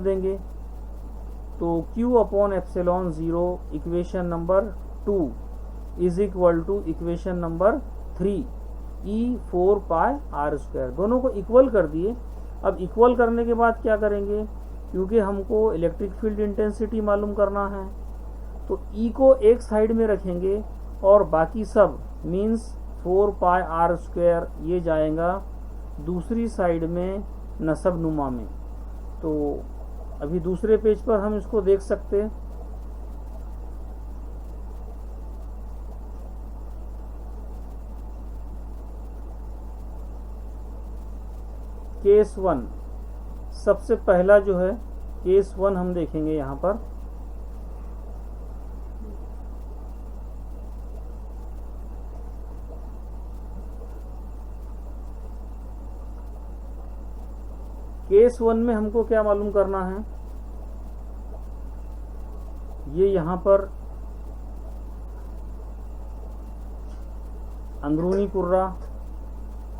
देंगे, तो Q upon epsilon 0 equation number 2 is equal to equation number 3 E4 pi R square. दोनों को इक्वल कर दिए। अब इक्वल करने के बाद क्या करेंगे, क्योंकि हमको इलेक्ट्रिक फील्ड इंटेंसिटी मालूम करना है तो E को एक साइड में रखेंगे और बाकी सब मीन्स 4 पाई आर स्क्वायर ये जाएगा दूसरी साइड में नसब नुमा में। तो अभी दूसरे पेज पर हम इसको देख सकते हैं। केस 1 सबसे पहला जो है केस 1 हम देखेंगे यहाँ पर। केस 1 में हमको क्या मालूम करना है, ये यहाँ पर अंदरूनी कुर्रा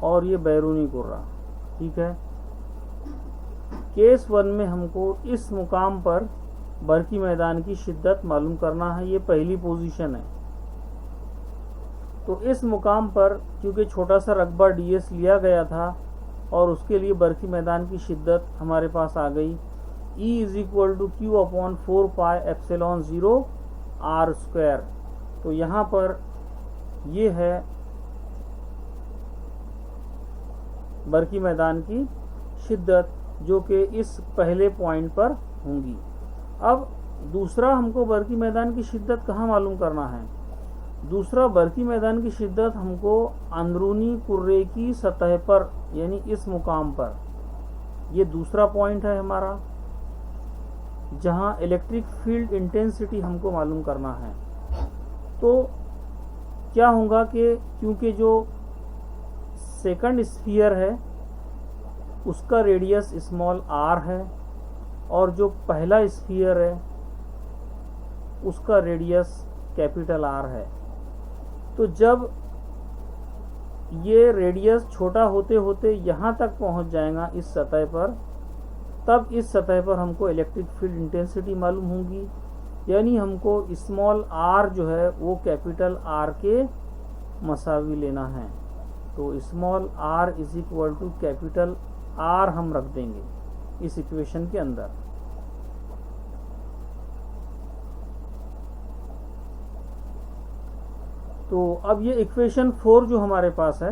और ये बैरूनी कुर्रा, ठीक है। केस 1 में हमको इस मुकाम पर बरकी मैदान की शिद्दत मालूम करना है, ये पहली पोजीशन है। तो इस मुकाम पर क्योंकि छोटा सा रकबा ds लिया गया था और उसके लिए बरकी मैदान की शिद्दत हमारे पास आ गई E is equal to Q upon 4 pi epsilon 0 R square. तो यहाँ पर ये है बरकी मैदान की शिद्दत जो कि इस पहले पॉइंट पर होंगी। अब दूसरा हमको बरकी मैदान की शिद्दत कहाँ मालूम करना है, दूसरा बरकी मैदान की शिद्दत हमको अंदरूनी कुर्रे की सतह पर यानी इस मुकाम पर, ये दूसरा पॉइंट है हमारा जहां इलेक्ट्रिक फील्ड इंटेंसिटी हमको मालूम करना है। तो क्या होगा कि क्योंकि जो सेकंड स्फीयर है उसका रेडियस स्मॉल r है और जो पहला स्फीयर है उसका रेडियस कैपिटल R है, तो जब ये रेडियस छोटा होते होते यहाँ तक पहुँच जाएगा इस सतह पर, तब इस सतह पर हमको इलेक्ट्रिक फील्ड इंटेंसिटी मालूम होगी। यानी हमको स्मॉल r जो है वो कैपिटल R के मसावी लेना है। तो small r is equal to capital R हम रख देंगे इस इक्वेशन के अंदर। तो अब ये इक्वेशन 4 जो हमारे पास है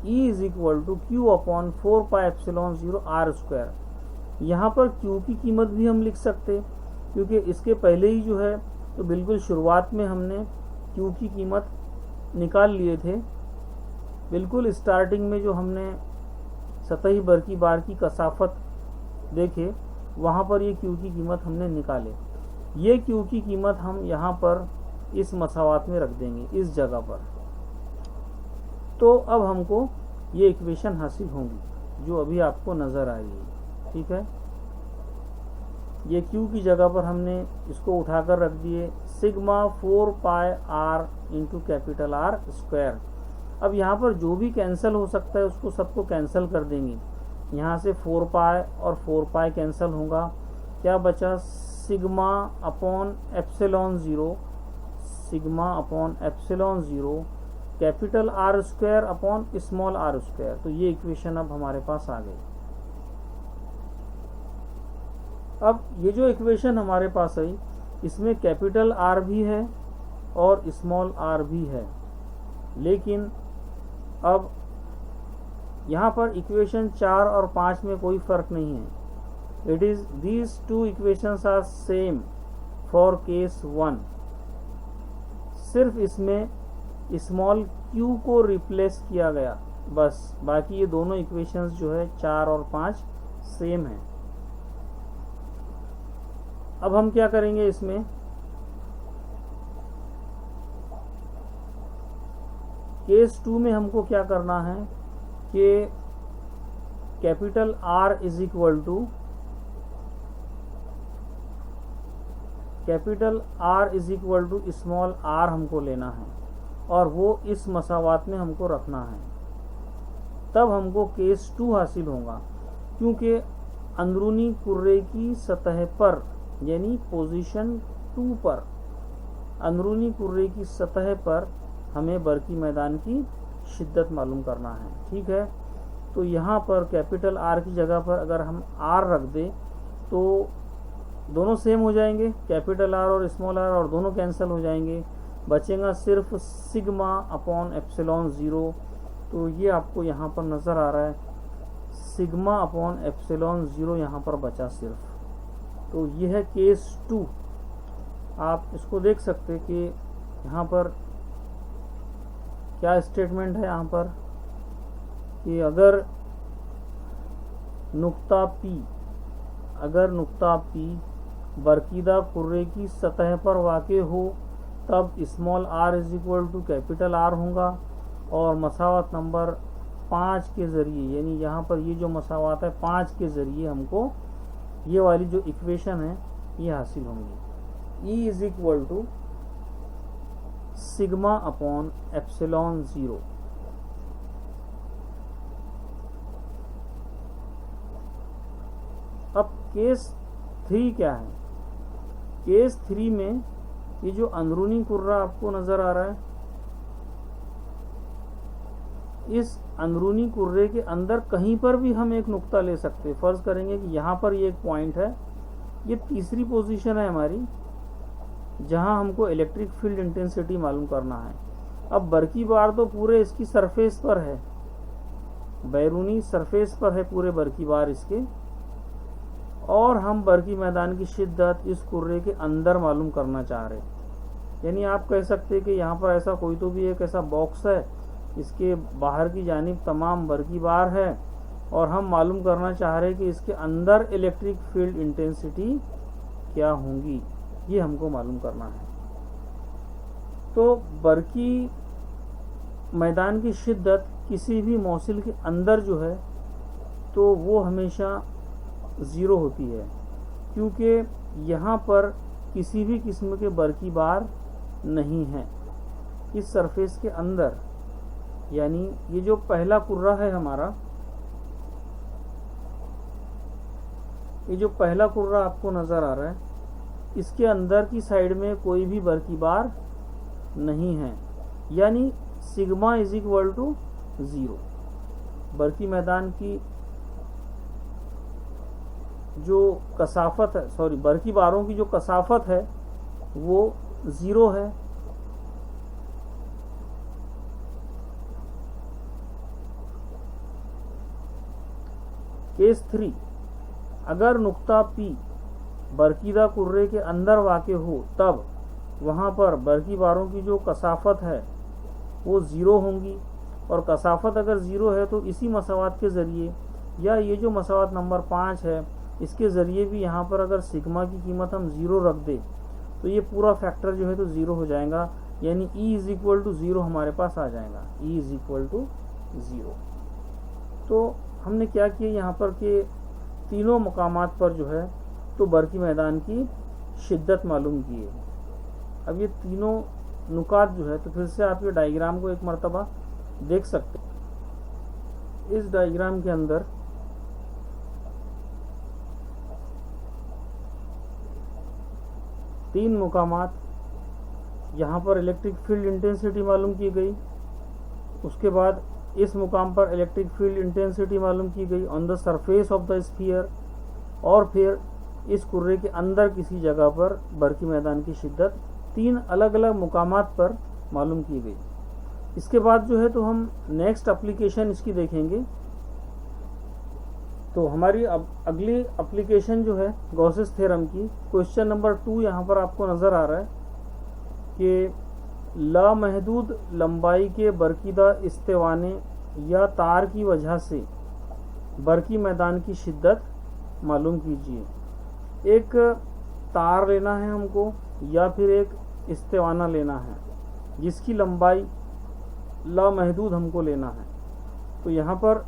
E is equal to Q upon 4 pi epsilon 0 R square. यहाँ पर Q की कीमत भी हम लिख सकते क्योंकि इसके पहले ही जो है तो बिल्कुल शुरुआत में हमने Q की कीमत निकाल लिए थे। बिल्कुल स्टार्टिंग में जो हमने सतही बरकी बार की कसाफत देखे वहाँ पर ये Q की कीमत हमने निकाले। ये Q की कीमत हम यहाँ पर इस मसावात में रख देंगे इस जगह पर। तो अब हमको ये इक्वेशन हासिल होंगी जो अभी आपको नज़र आ रही है, ठीक है। ये Q की जगह पर हमने इसको उठाकर रख दिए सिग्मा 4 पाई R into capital R square. अब यहाँ पर जो भी कैंसिल हो सकता है उसको सबको कैंसिल कर देंगे। यहाँ से 4 पाई और 4 पाई कैंसिल होगा, क्या बचा sigma upon epsilon 0, sigma upon epsilon 0 capital R square upon small R square. तो ये इक्वेशन अब हमारे पास आ गई। अब ये जो इक्वेशन हमारे पास आई, इसमें कैपिटल आर भी है और स्मॉल आर भी है, लेकिन अब यहाँ पर इक्वेशन 4 और 5 में कोई फर्क नहीं है। It is these two equations are same for case 1। सिर्फ इसमें स्मॉल q को रिप्लेस किया गया, बस। बाकी ये दोनों इक्वेशंस जो है 4 और 5 सेम है। अब हम क्या करेंगे, इसमें केस 2 में हमको क्या करना है कि capital R is equal to small r हमको लेना है और वो इस मसावात में हमको रखना है। तब हमको केस 2 हासिल होगा, क्योंकि अंदरूनी कुर्रे की सतह पर, यानी पोजीशन 2 पर, अंदरूनी कुर्रे की सतह पर हमें बरकी मैदान की शिद्दत मालूम करना है। ठीक है, तो यहाँ पर कैपिटल R की जगह पर अगर हम R रख दें तो दोनों सेम हो जाएंगे, कैपिटल R और स्मॉल r, और दोनों कैंसिल हो जाएंगे। बचेगा सिर्फ सिग्मा अपॉन एप्सिलॉन 0। तो ये आपको यहाँ पर नज़र आ रहा है, सिग्मा अपॉन एप्सिलॉन 0 यहाँ पर बचा सिर्फ। तो ये है केस 2। आप इसको देख सकते कि यहाँ पर क्या स्टेटमेंट है, यहाँ पर कि अगर नुक्ता P बरकीदा कुर्रे की सतह पर वाक़े हो, तब small r is equal to capital R होगा। और मसावत नंबर 5 के ज़रिए, यानी यहाँ पर ये जो मसावत है 5 के ज़रिए हमको ये वाली जो इक्वेशन है ये हासिल होंगी। E is equal to sigma upon epsilon 0। अब केस 3 क्या है? केस 3 में ये जो अंदरूनी कुर्रा आपको नजर आ रहा है, इस अंदरूनी कुर्रे के अंदर कहीं पर भी हम एक नुक्ता ले सकते हैं। फर्ज करेंगे कि यहाँ पर ये एक पॉइंट है, ये तीसरी पोजीशन है हमारी, जहाँ हमको इलेक्ट्रिक फील्ड इंटेंसिटी मालूम करना है। अब बरकी बार तो पूरे इसकी सरफेस पर है, बैरूनी सरफेस पर है पूरे बरकी बार इसके, और हम बरकी मैदान की शिद्दत इस कुर्रे के अंदर मालूम करना चाह रहे। यानी आप कह सकते हैं कि यहाँ पर ऐसा कोई तो भी एक ऐसा बॉक्स है, इसके बाहर की जानिब तमाम बरकी बार है, और हम मालूम करना चाह रहे कि इसके अंदर इलेक्ट्रिक फील्ड इंटेंसिटी क्या होंगी, ये हमको मालूम करना है। तो बरकी मैदान की शिद्दत किसी भी मौसिल के अंदर जो है तो वो हमेशा 0 होती है, क्योंकि यहाँ पर किसी भी किस्म के बरकी बार नहीं है इस सरफेस के अंदर। यानी ये जो पहला कुर्रा है हमारा, ये जो पहला कुर्रा आपको नज़र आ रहा है, इसके अंदर की साइड में कोई भी बरकी बार नहीं है, यानी सिग्मा इज इक्वल टू 0। बरकी मैदान की जो कसाफत है, सॉरी, बरकी बारों की जो कसाफत है वो 0 है। केस 3, अगर नुक्ता P बरकीदा कुर्रे के अंदर वाक़े हो, तब वहाँ पर बरकी बारों की जो कसाफत है वो 0 होंगी। और कसाफत अगर 0 है तो इसी मसावात के ज़रिए, या ये जो मसावात नंबर 5 है इसके ज़रिए भी यहाँ पर अगर सिग्मा की कीमत हम 0 रख दें तो ये पूरा फैक्टर जो है तो 0 हो जाएगा, यानी E इज इक्वल टू 0 हमारे पास आ जाएगा। E is equal to 0। तो हमने क्या किया यहाँ पर कि तीनों मकामात पर जो है तो बरकी मैदान की शिद्दत मालूम की है। अब ये तीनों नुकात जो है, तो फिर से आप ये डायग्राम को एक मरतबा देख सकते हैं। इस डायग्राम के अंदर तीन मुकामात, यहाँ पर इलेक्ट्रिक फील्ड इंटेंसिटी मालूम की गई, उसके बाद इस मुकाम पर इलेक्ट्रिक फील्ड इंटेंसिटी मालूम की गई on the surface of the sphere, और फिर इस कुर्रे के अंदर किसी जगह पर बरकी मैदान की शिद्दत 3 अलग अलग मुकामात पर मालूम की गई। इसके बाद जो है तो हम नेक्स्ट एप्लीकेशन इसकी देखेंगे। तो हमारी अब अगली एप्लीकेशन जो है गॉसेस थ्योरम की, क्वेश्चन नंबर 2 यहाँ पर आपको नज़र आ रहा है कि लामहदूद लंबाई के बरकीदा इस्तेवाने या तार की वजह से बरकी मैदान की शिद्दत मालूम कीजिए। एक तार लेना है हमको या फिर एक इस्तेवाना लेना है जिसकी लंबाई लामहदूद हमको लेना है। तो यहाँ पर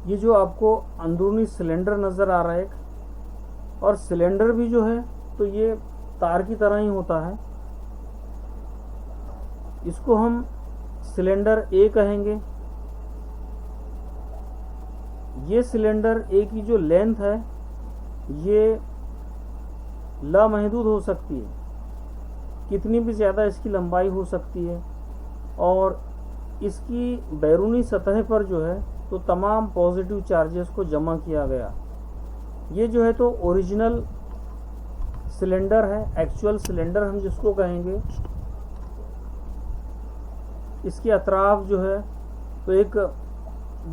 ये जो आपको अंदरूनी सिलेंडर नज़र आ रहा है एक, और सिलेंडर भी जो है तो ये तार की तरह ही होता है। इसको हम सिलेंडर ए कहेंगे। ये सिलेंडर ए की जो लेंथ है ये लामहदूद हो सकती है, कितनी भी ज़्यादा इसकी लंबाई हो सकती है, और इसकी बैरूनी सतह पर जो है तो तमाम पॉजिटिव चार्जेस को जमा किया गया। ये जो है तो ओरिजिनल सिलेंडर है, एक्चुअल सिलेंडर हम जिसको कहेंगे। इसके अतराफ जो है तो एक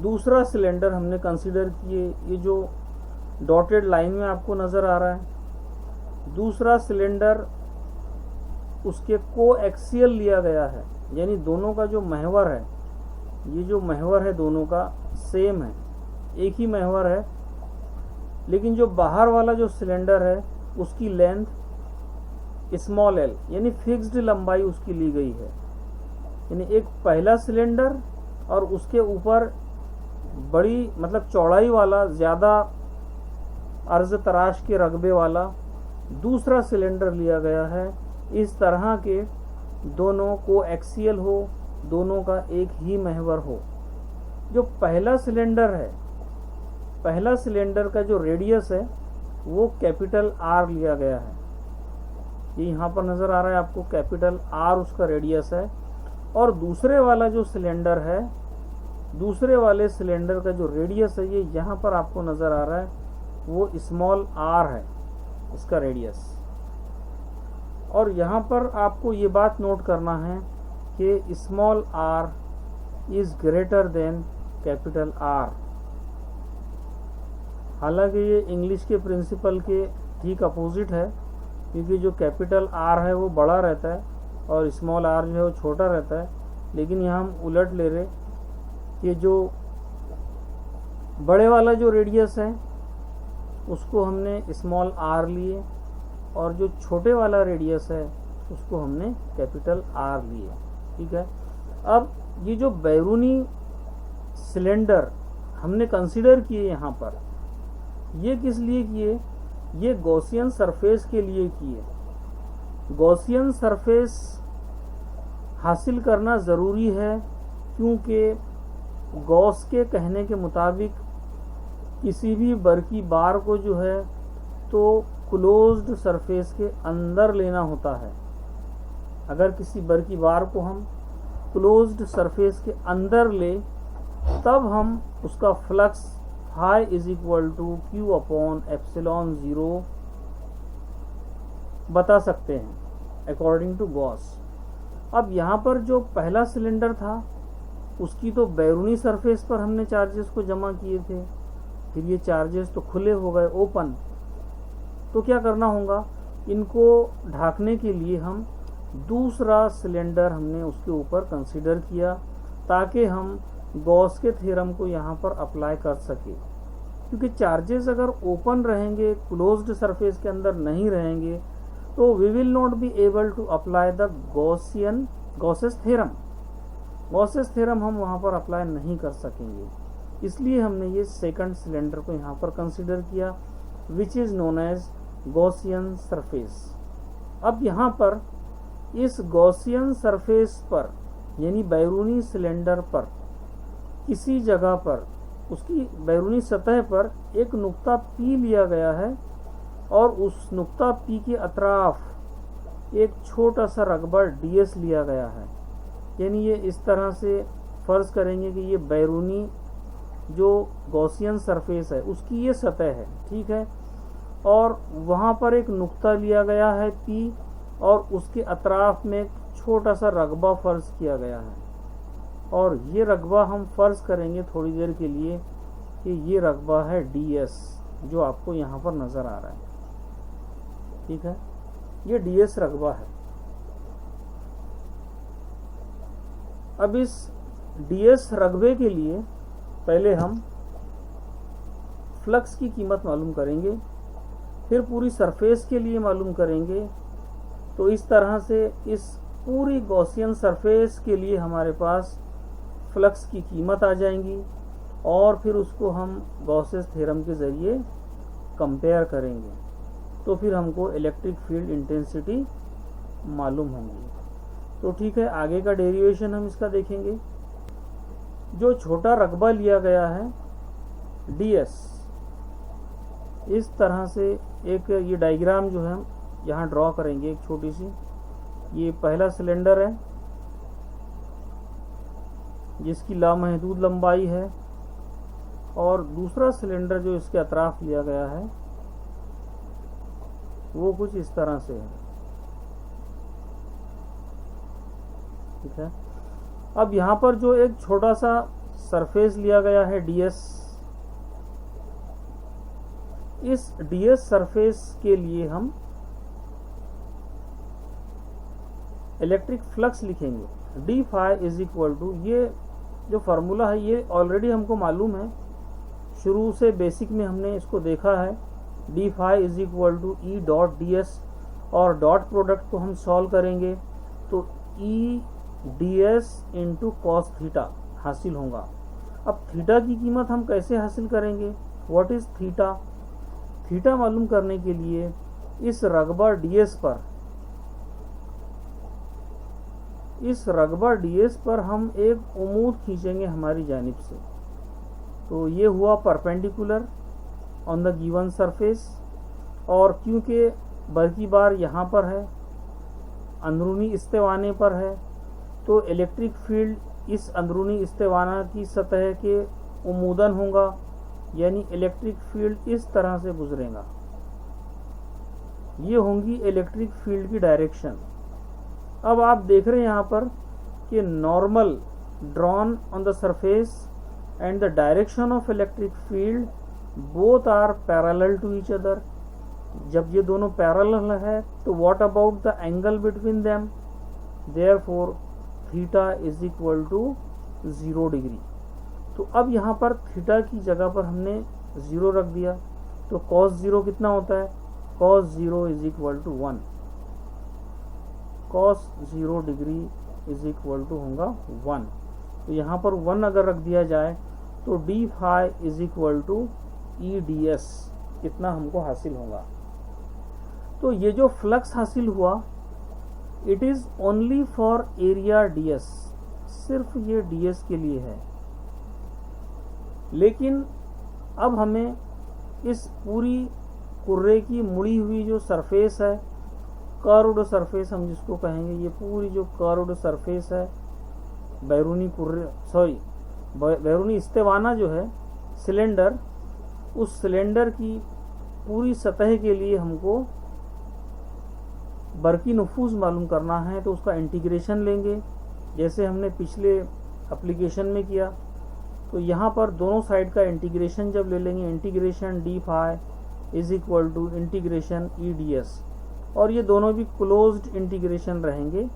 दूसरा सिलेंडर हमने कंसीडर किए। ये जो डॉटेड लाइन में आपको नज़र आ रहा है, दूसरा सिलेंडर उसके कोएक्सियल लिया गया है, यानी दोनों का जो महवर है, ये जो महवर है दोनों का सेम है, एक ही महवर है, लेकिन जो बाहर वाला जो सिलेंडर है उसकी लेंथ स्मॉल एल यानी फिक्स्ड लंबाई उसकी ली गई है। यानी एक पहला सिलेंडर और उसके ऊपर बड़ी मतलब चौड़ाई वाला ज़्यादा अर्ज तराश के रकबे वाला दूसरा सिलेंडर लिया गया है। इस तरह के दोनों को एक्सियल हो, दोनों का एक ही महवर हो। जो पहला सिलेंडर है, पहला सिलेंडर का जो रेडियस है वो कैपिटल आर लिया गया है। ये यहाँ पर नज़र आ रहा है आपको, कैपिटल आर उसका रेडियस है। और दूसरे वाला जो सिलेंडर है, दूसरे वाले सिलेंडर का जो रेडियस है ये यहाँ पर आपको नज़र आ रहा है, वो स्मॉल आर है इसका रेडियस। और यहाँ पर आपको ये बात नोट करना है कि small R is greater than capital R. हालांकि ये इंग्लिश के प्रिंसिपल के ठीक अपोजिट है, क्योंकि जो कैपिटल आर है वो बड़ा रहता है और स्मॉल आर जो है वो छोटा रहता है। लेकिन यहाँ हम उलट ले रहे कि जो बड़े वाला जो रेडियस है उसको हमने स्मॉल आर लिए, और जो छोटे वाला रेडियस है उसको हमने कैपिटल आर लिए। ठीक है। अब ये जो बैरूनी सिलेंडर हमने कंसीडर किए यहाँ पर, ये किस लिए किए? ये गॉसियन सरफेस के लिए किए। गॉसियन सरफेस हासिल करना ज़रूरी है, क्योंकि गॉस के कहने के मुताबिक किसी भी बरकी बार को जो है तो क्लोज्ड सरफेस के अंदर लेना होता है। अगर किसी बरकी बार को हम क्लोज्ड सरफेस के अंदर ले, तब हम उसका flux phi is equal to Q upon epsilon 0 बता सकते हैं अकॉर्डिंग टू गॉस। अब यहाँ पर जो पहला सिलेंडर था उसकी तो बैरूनी सरफेस पर हमने चार्जेस को जमा किए थे, फिर ये चार्जेस तो खुले हो गए, ओपन। तो क्या करना होगा, इनको ढाकने के लिए हम दूसरा सिलेंडर हमने उसके ऊपर कंसीडर किया, ताकि हम गॉस के थ्योरम को यहाँ पर अप्लाई कर सके। क्योंकि चार्जेस अगर ओपन रहेंगे, क्लोज्ड सरफेस के अंदर नहीं रहेंगे, तो we will not be able to apply the Gauss's theorem. Gauss's theorem हम वहाँ पर अप्लाई नहीं कर सकेंगे। इसलिए हमने ये सेकंड सिलेंडर को यहाँ पर कंसीडर किया, which is known as Gaussian surface. अब यहाँ पर इस गॉसियन सरफेस पर यानी बैरूनी सिलेंडर पर किसी जगह पर उसकी बैरूनी सतह पर एक नुक्ता P लिया गया है, और उस नुक्ता P के अतराफ एक छोटा सा रकबा ds लिया गया है। यानी ये इस तरह से फर्ज करेंगे कि ये बैरूनी जो गॉसियन सरफेस है उसकी ये सतह है, ठीक है, और वहाँ पर एक नुक्ता लिया गया है P और उसके अतराफ में एक छोटा सा रकबा फर्ज किया गया है, और ये रकबा हम फर्ज करेंगे थोड़ी देर के लिए कि ये रकबा है DS, जो आपको यहाँ पर नज़र आ रहा है, ठीक है, ये DS रकबा है। अब इस DS रकबे के लिए पहले हम फ्लक्स की कीमत मालूम करेंगे, फिर पूरी सरफेस के लिए मालूम करेंगे। तो इस तरह से इस पूरी गॉसियन सरफेस के लिए हमारे पास फ्लक्स की कीमत आ जाएंगी, और फिर उसको हम गॉसेस थ्योरम के ज़रिए कंपेयर करेंगे, तो फिर हमको इलेक्ट्रिक फील्ड इंटेंसिटी मालूम होंगी। तो ठीक है, आगे का डेरिवेशन हम इसका देखेंगे। जो छोटा रकबा लिया गया है DS, इस तरह से एक ये डायग्राम जो है हम यहाँ ड्रॉ करेंगे, एक छोटी सी, ये पहला सिलेंडर है जिसकी लामहदूद लंबाई है, और दूसरा सिलेंडर जो इसके अतराफ लिया गया है वो कुछ इस तरह से है, ठीक है। अब यहाँ पर जो एक छोटा सा सरफेस लिया गया है DS, इस DS सरफेस के लिए हम इलेक्ट्रिक फ्लक्स लिखेंगे। D phi is equal to, ये जो फार्मूला है ये ऑलरेडी हमको मालूम है, शुरू से बेसिक में हमने इसको देखा है। D phi is equal to E dot DS, और डॉट प्रोडक्ट को हम सॉल्व करेंगे तो e DS into cos theta हासिल होगा। अब थीटा की कीमत हम कैसे हासिल करेंगे? What is theta? थीटा मालूम करने के लिए इस रकबा DS पर हम एक उमूद खींचेंगे हमारी जानिब से। तो ये हुआ perpendicular on the given surface, और क्योंकि बल्कि बार यहाँ पर है, अंदरूनी इस्तेवाने पर है, तो इलेक्ट्रिक फील्ड इस अंदरूनी इस्तेवाना की सतह के उमूदन होगा, यानी इलेक्ट्रिक फील्ड इस तरह से गुजरेगा। ये होंगी इलेक्ट्रिक फील्ड की डायरेक्शन। अब आप देख रहे हैं यहाँ पर कि normal drawn on the surface and the direction of electric field both are parallel to each other. जब ये दोनों पैरेलल है तो what about the angle between them? Therefore theta is equal to 0 degree. तो अब यहाँ पर थीटा की जगह पर हमने 0 रख दिया, तो cos 0 कितना होता है? cos 0 is equal to 1। cos 0 degree is equal to होगा 1। तो यहाँ पर 1 अगर रख दिया जाए तो d phi is equal to e DS कितना हमको हासिल होगा। तो ये जो फ्लक्स हासिल हुआ it is only for area DS, सिर्फ ये DS के लिए है। लेकिन अब हमें इस पूरी कुर्रे की मुड़ी हुई जो सरफेस है, कर्व्ड सरफेस हम जिसको कहेंगे, ये पूरी जो कर्व्ड सरफेस है बैरूनी इस्तेवाना जो है सिलेंडर, उस सिलेंडर की पूरी सतह के लिए हमको बरकी नफूज मालूम करना है। तो उसका इंटीग्रेशन लेंगे जैसे हमने पिछले एप्लीकेशन में किया। तो यहाँ पर दोनों साइड का इंटीग्रेशन जब ले लेंगे, integration D phi is equal to integration e DS, और ये दोनों भी क्लोज्ड इंटीग्रेशन रहेंगे।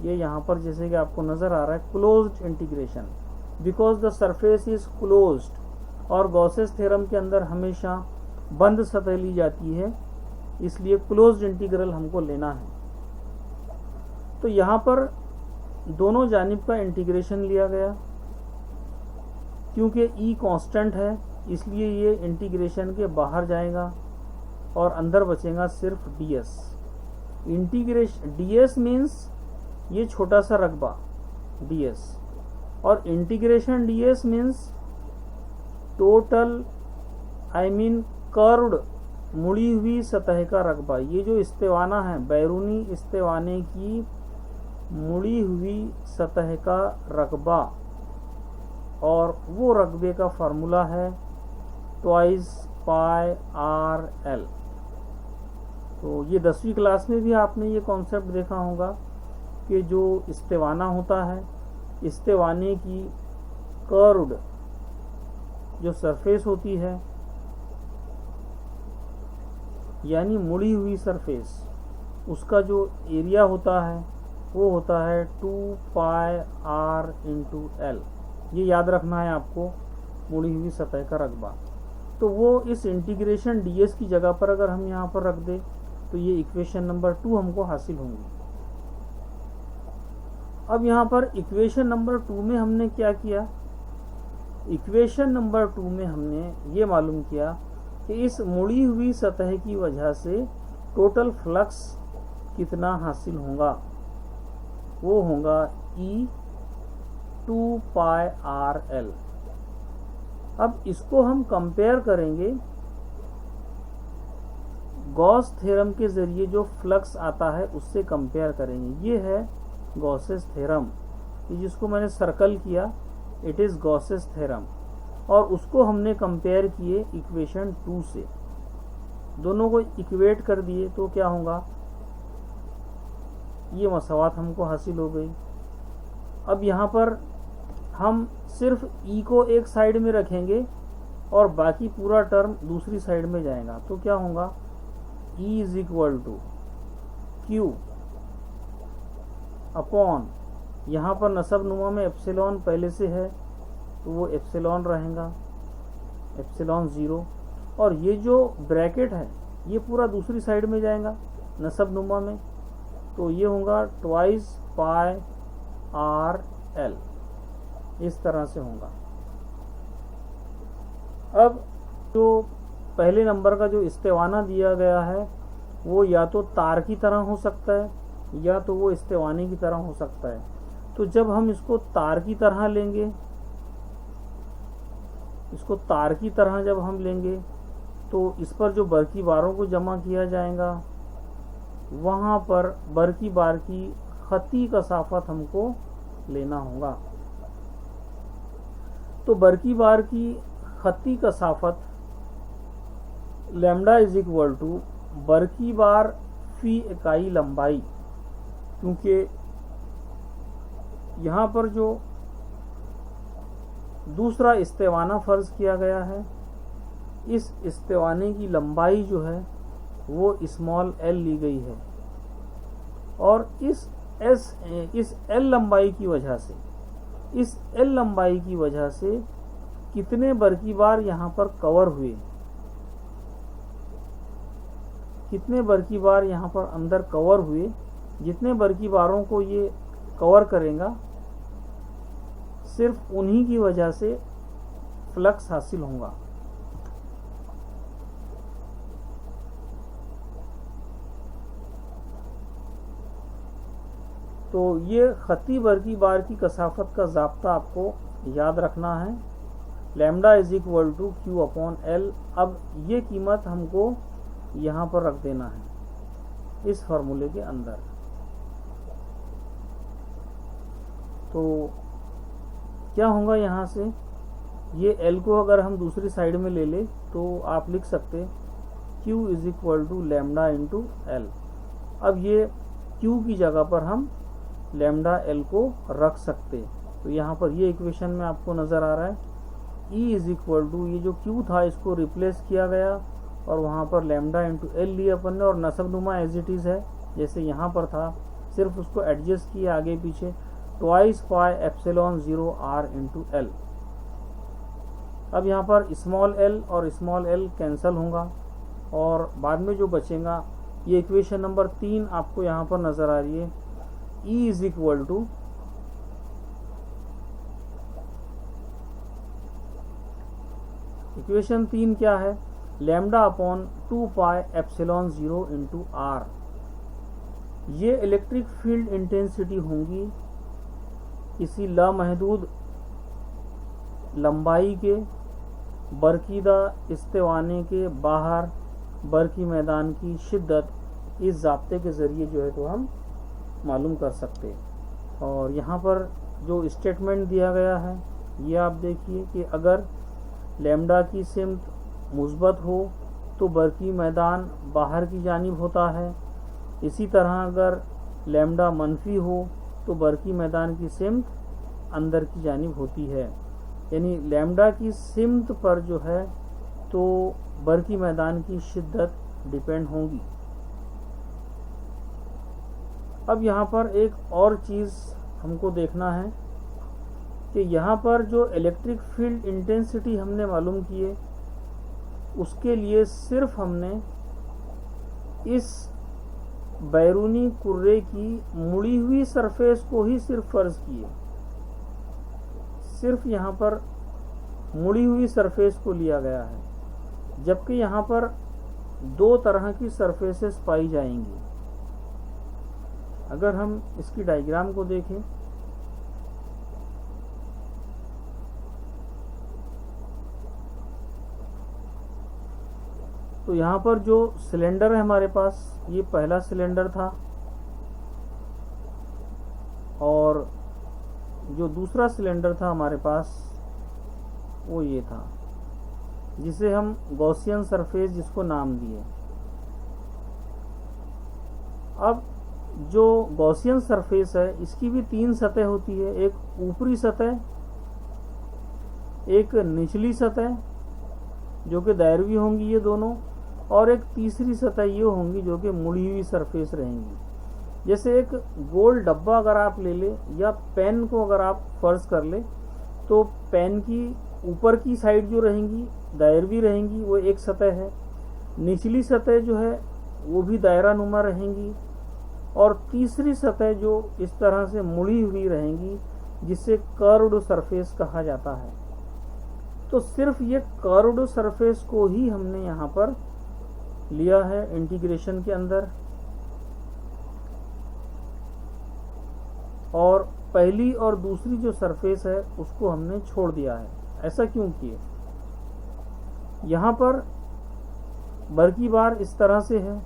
ये यहाँ पर जैसे कि आपको नज़र आ रहा है closed integration, because the surface is closed, और गॉसेस थ्योरम के अंदर हमेशा बंद सतह ली जाती है, इसलिए क्लोज्ड इंटीग्रल हमको लेना है। तो यहाँ पर दोनों जानिब का इंटीग्रेशन लिया गया, क्योंकि ई कांस्टेंट है इसलिए ये इंटीग्रेशन के बाहर जाएगा और अंदर बचेगा सिर्फ DS। इंटीग्रेशन DS मीन्स ये छोटा सा रकबा DS, और integration DS means total curved मुड़ी हुई सतह का रकबा। ये जो इस्तेवाना है बैरूनी इस्तेवाने की मुड़ी हुई सतह का रकबा, और वो रकबे का फार्मूला है ट्वाइस पाई आर एल। तो ये 10वीं क्लास में भी आपने ये कॉन्सेप्ट देखा होगा कि जो इस्तेवाना होता है, इस्तेवाने की कर्व्ड जो सरफेस होती है, यानी मुड़ी हुई सरफेस, उसका जो एरिया होता है वो होता है 2 पाई आर इंटू एल। ये याद रखना है आपको, मुड़ी हुई सतह का रकबा। तो वो इस इंटीग्रेशन ds की जगह पर अगर हम यहाँ पर रख दें तो ये इक्वेशन नंबर 2 हमको हासिल होंगी। अब यहाँ पर इक्वेशन नंबर 2 में हमने क्या किया, इक्वेशन नंबर 2 में हमने ये मालूम किया कि इस मुड़ी हुई सतह की वजह से टोटल फ्लक्स कितना हासिल होगा, वो होगा E 2 पाई आर एल। अब इसको हम कंपेयर करेंगे गॉस थ्योरम के जरिए, जो फ्लक्स आता है उससे कंपेयर करेंगे। ये है गॉसेस थ्योरम, ये जिसको मैंने सर्कल किया, इट इज गॉसेस थ्योरम, और उसको हमने कंपेयर किए इक्वेशन 2 से, दोनों को इक्वेट कर दिए तो क्या होगा, ये मसावात हमको हासिल हो गई। अब यहाँ पर हम सिर्फ E को एक साइड में रखेंगे और बाकी पूरा टर्म दूसरी साइड में जाएगा, तो क्या होगा, E is equal to Q upon, यहाँ पर नसब नुमा में एप्सिलॉन पहले से है तो वो एप्सिलॉन रहेगा, एप्सिलॉन 0, और ये जो ब्रैकेट है ये पूरा दूसरी साइड में जाएगा नसब नुमा में, तो ये होगा ट्वाइस पाई आर एल, इस तरह से होगा। अब जो पहले नंबर का जो इस्तेवाना दिया गया है वो या तो तार की तरह हो सकता है या तो वो इस्तेवाने की तरह हो सकता है। तो जब हम इसको तार की तरह लेंगे, इसको तार की तरह जब हम लेंगे तो इस पर जो बर की बारों को जमा किया जाएगा, वहाँ पर बर की बार की खती कसाफत हमको लेना होगा। तो बर की बार की खती कसाफत लैम्डा इज इक्वल टू बर की बार फी इकाई लंबाई, क्योंकि यहाँ पर जो दूसरा इस्तेवाना फर्ज किया गया है, इस इस्तेवाने की लंबाई जो है वो स्मॉल एल ली गई है, और इस एल लंबाई की वजह से, इस एल लंबाई की वजह से कितने बर की बार यहाँ पर कवर हुए, कितने बर की बार यहाँ पर अंदर कवर हुए, जितने बर की बारों को ये कवर करेगा सिर्फ उन्हीं की वजह से फ्लक्स हासिल होगा। तो ये खती बर की बार की कसाफत का ज़ाब्ता आपको याद रखना है, lambda is equal to Q upon l. अब ये कीमत हमको यहाँ पर रख देना है इस फार्मूले के अंदर। तो क्या होगा यहाँ से, ये L को अगर हम दूसरी साइड में ले ले तो आप लिख सकते Q is equal to lambda into l. अब ये Q की जगह पर हम लैम्डा L को रख सकते, तो यहाँ पर ये इक्वेशन में आपको नज़र आ रहा है E इज इक्वल टू, ये जो Q था इसको रिप्लेस किया गया और वहाँ पर लैम्डा इंटू एल लिया अपन ने, और नसब नुमा एज इट इज़ है जैसे यहाँ पर था, सिर्फ उसको एडजस्ट किया आगे पीछे, twice pi epsilon 0 r into l. अब यहाँ पर स्मॉल एल और स्मॉल एल कैंसिल होगा और बाद में जो बचेगा, ये इक्वेशन नंबर 3 आपको यहाँ पर नज़र आ रही है, E is equal to equation 3 क्या है, lambda upon 2 pi epsilon 0 into r. ये इलेक्ट्रिक फील्ड इंटेंसिटी होंगी किसी लामहदूद लंबाई के बरकीदा इस्तेवाने के बाहर बरकी मैदान की शिद्दत, इस ज़ाब्ते के ज़रिए जो है तो हम मालूम कर सकते हैं। और यहाँ पर जो स्टेटमेंट दिया गया है ये आप देखिए कि अगर लैम्डा की सिमत मुस्बत हो तो बरकी मैदान बाहर की जानिब होता है। इसी तरह अगर लैम्डा मनफी हो तो बरकी मैदान की सिमत अंदर की जानिब होती है। यानी लैम्डा की सिमत पर जो है तो बरकी मैदान की शिद्दत डिपेंड होगी। अब यहाँ पर एक और चीज़ हमको देखना है कि यहाँ पर जो इलेक्ट्रिक फील्ड इंटेंसिटी हमने मालूम किए उसके लिए सिर्फ हमने इस बैरूनी कुर्रे की मुड़ी हुई सरफेस को ही सिर्फ फर्ज किए, सिर्फ यहाँ पर मुड़ी हुई सरफेस को लिया गया है, जबकि यहाँ पर दो तरह की सरफेसेस पाई जाएंगी। अगर हम इसकी डायग्राम को देखें तो यहाँ पर जो सिलेंडर है हमारे पास, ये पहला सिलेंडर था और जो दूसरा सिलेंडर था हमारे पास वो ये था, जिसे हम गॉसियन सरफेस जिसको नाम दिए। अब जो गॉसियन सरफेस है इसकी भी तीन सतह होती है, एक ऊपरी सतह, एक निचली सतह जो कि दायरवी होंगी ये दोनों, और एक तीसरी सतह ये होंगी जो कि मुड़ी हुई सरफेस रहेंगी। जैसे एक गोल डब्बा अगर आप ले ले या पेन को अगर आप फर्ज कर ले तो पेन की ऊपर की साइड जो रहेंगी दायरवी रहेंगी, वो एक सतह है। निचली सतह जो है वो भी दायरा नुमा रहेंगी और तीसरी सतह जो इस तरह से मुड़ी हुई रहेंगी जिसे कर्व्ड सरफेस कहा जाता है। तो सिर्फ ये कर्व्ड सरफेस को ही हमने यहाँ पर लिया है इंटीग्रेशन के अंदर, और पहली और दूसरी जो सरफेस है उसको हमने छोड़ दिया है। ऐसा क्यों किए? यहाँ पर बरकी बार इस तरह से है,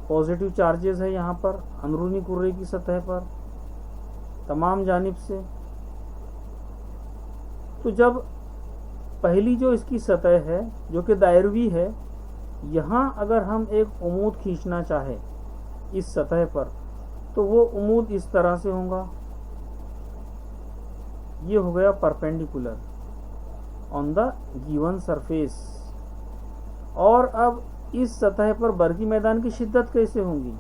पॉजिटिव चार्जेस है यहाँ पर अंदरूनी कुर्रे की सतह पर तमाम जानिब से। तो जब पहली जो इसकी सतह है जो कि दायरवी है, यहाँ अगर हम एक उमूद खींचना चाहे इस सतह पर तो वो उमूद इस तरह से होगा, ये हो गया perpendicular on the given surface. और अब इस सतह पर बरकी मैदान की शिद्दत कैसे होंगी?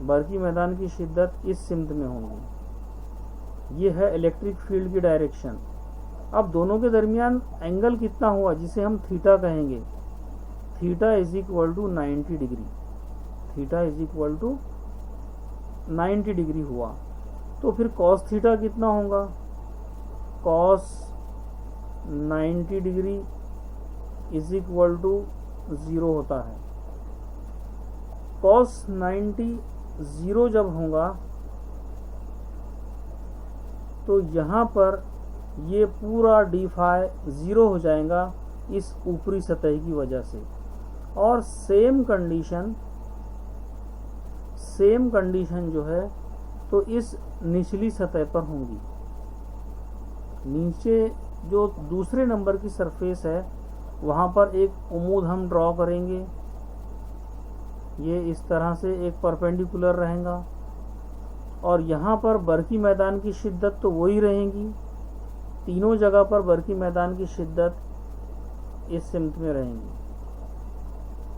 बरकी मैदान की शिद्दत इस सिमत में होंगी। ये है इलेक्ट्रिक फील्ड की डायरेक्शन। अब दोनों के दरमियान एंगल कितना हुआ जिसे हम थीटा कहेंगे? Theta is equal to 90 degree. Theta is equal to 90 degree हुआ। तो फिर कॉस थीटा कितना होगा? Cos 90 degree is equal to 0 होता है। कॉस 90 0 जब होगा तो यहाँ पर ये पूरा डी फाई 0 हो जाएगा इस ऊपरी सतह की वजह से। और सेम कंडीशन जो है तो इस निचली सतह पर होंगी। नीचे जो दूसरे नंबर की सरफेस है वहाँ पर एक उमूद हम ड्रॉ करेंगे, ये इस तरह से एक परपेंडिकुलर रहेगा और यहाँ पर बरकी मैदान की शिद्दत तो वही रहेंगी, तीनों जगह पर बरकी मैदान की शिद्दत इस सिमत में रहेंगी,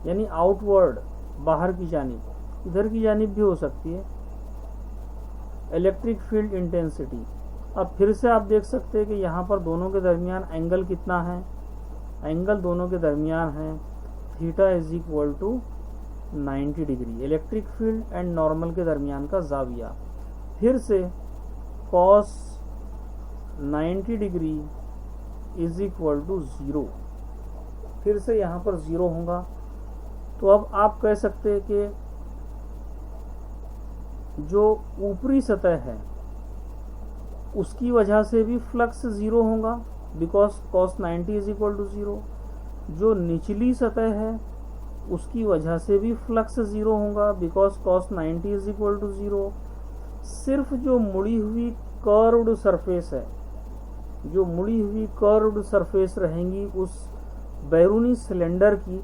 यानी आउटवर्ड बाहर की जानिब, इधर की जानिब भी हो सकती है। इलेक्ट्रिक फील्ड इंटेंसिटी अब फिर से आप देख सकते हैं कि यहाँ पर दोनों के दरमियान एंगल कितना है? एंगल दोनों के दरमियान है theta is equal to 90 degree. Electric field and normal के दरमियान का जाविया फिर से cos 90 degree is equal to 0, फिर से यहाँ पर 0 होगा। तो अब आप कह सकते हैं कि जो ऊपरी सतह है उसकी वजह से भी फ्लक्स 0 होगा because cos 90 is equal to 0। जो निचली सतह है उसकी वजह से भी फ्लक्स ज़ीरो होगा, because cos 90 is equal to zero. सिर्फ जो मुड़ी हुई कर्व्ड सरफेस है, जो मुड़ी हुई कर्व्ड सरफेस रहेंगी उस बैरूनी सिलेंडर की,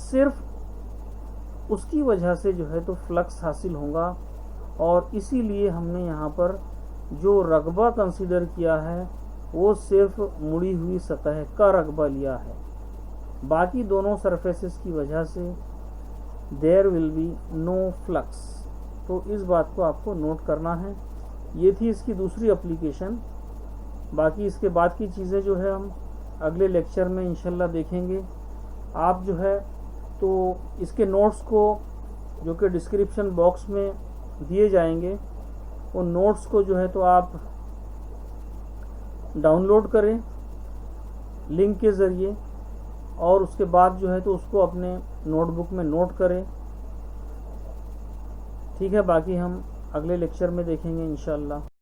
सिर्फ उसकी वजह से जो है तो फ्लक्स हासिल होगा। और इसीलिए हमने यहाँ पर जो रकबा कंसीडर किया है वो सिर्फ मुड़ी हुई सतह का रकबा लिया है। बाकी दोनों सरफेसेस की वजह से there will be no flux. तो इस बात को आपको नोट करना है। ये थी इसकी दूसरी एप्लीकेशन। बाकी इसके बाद की चीज़ें जो है हम अगले लेक्चर में इंशाल्लाह देखेंगे। आप जो है तो इसके नोट्स को, जो कि डिस्क्रिप्शन बॉक्स में दिए जाएंगे, उन नोट्स को जो है तो आप डाउनलोड करें लिंक के ज़रिए, और उसके बाद जो है तो उसको अपने नोटबुक में नोट करें। ठीक है, बाकी हम अगले लेक्चर में देखेंगे इंशाल्लाह।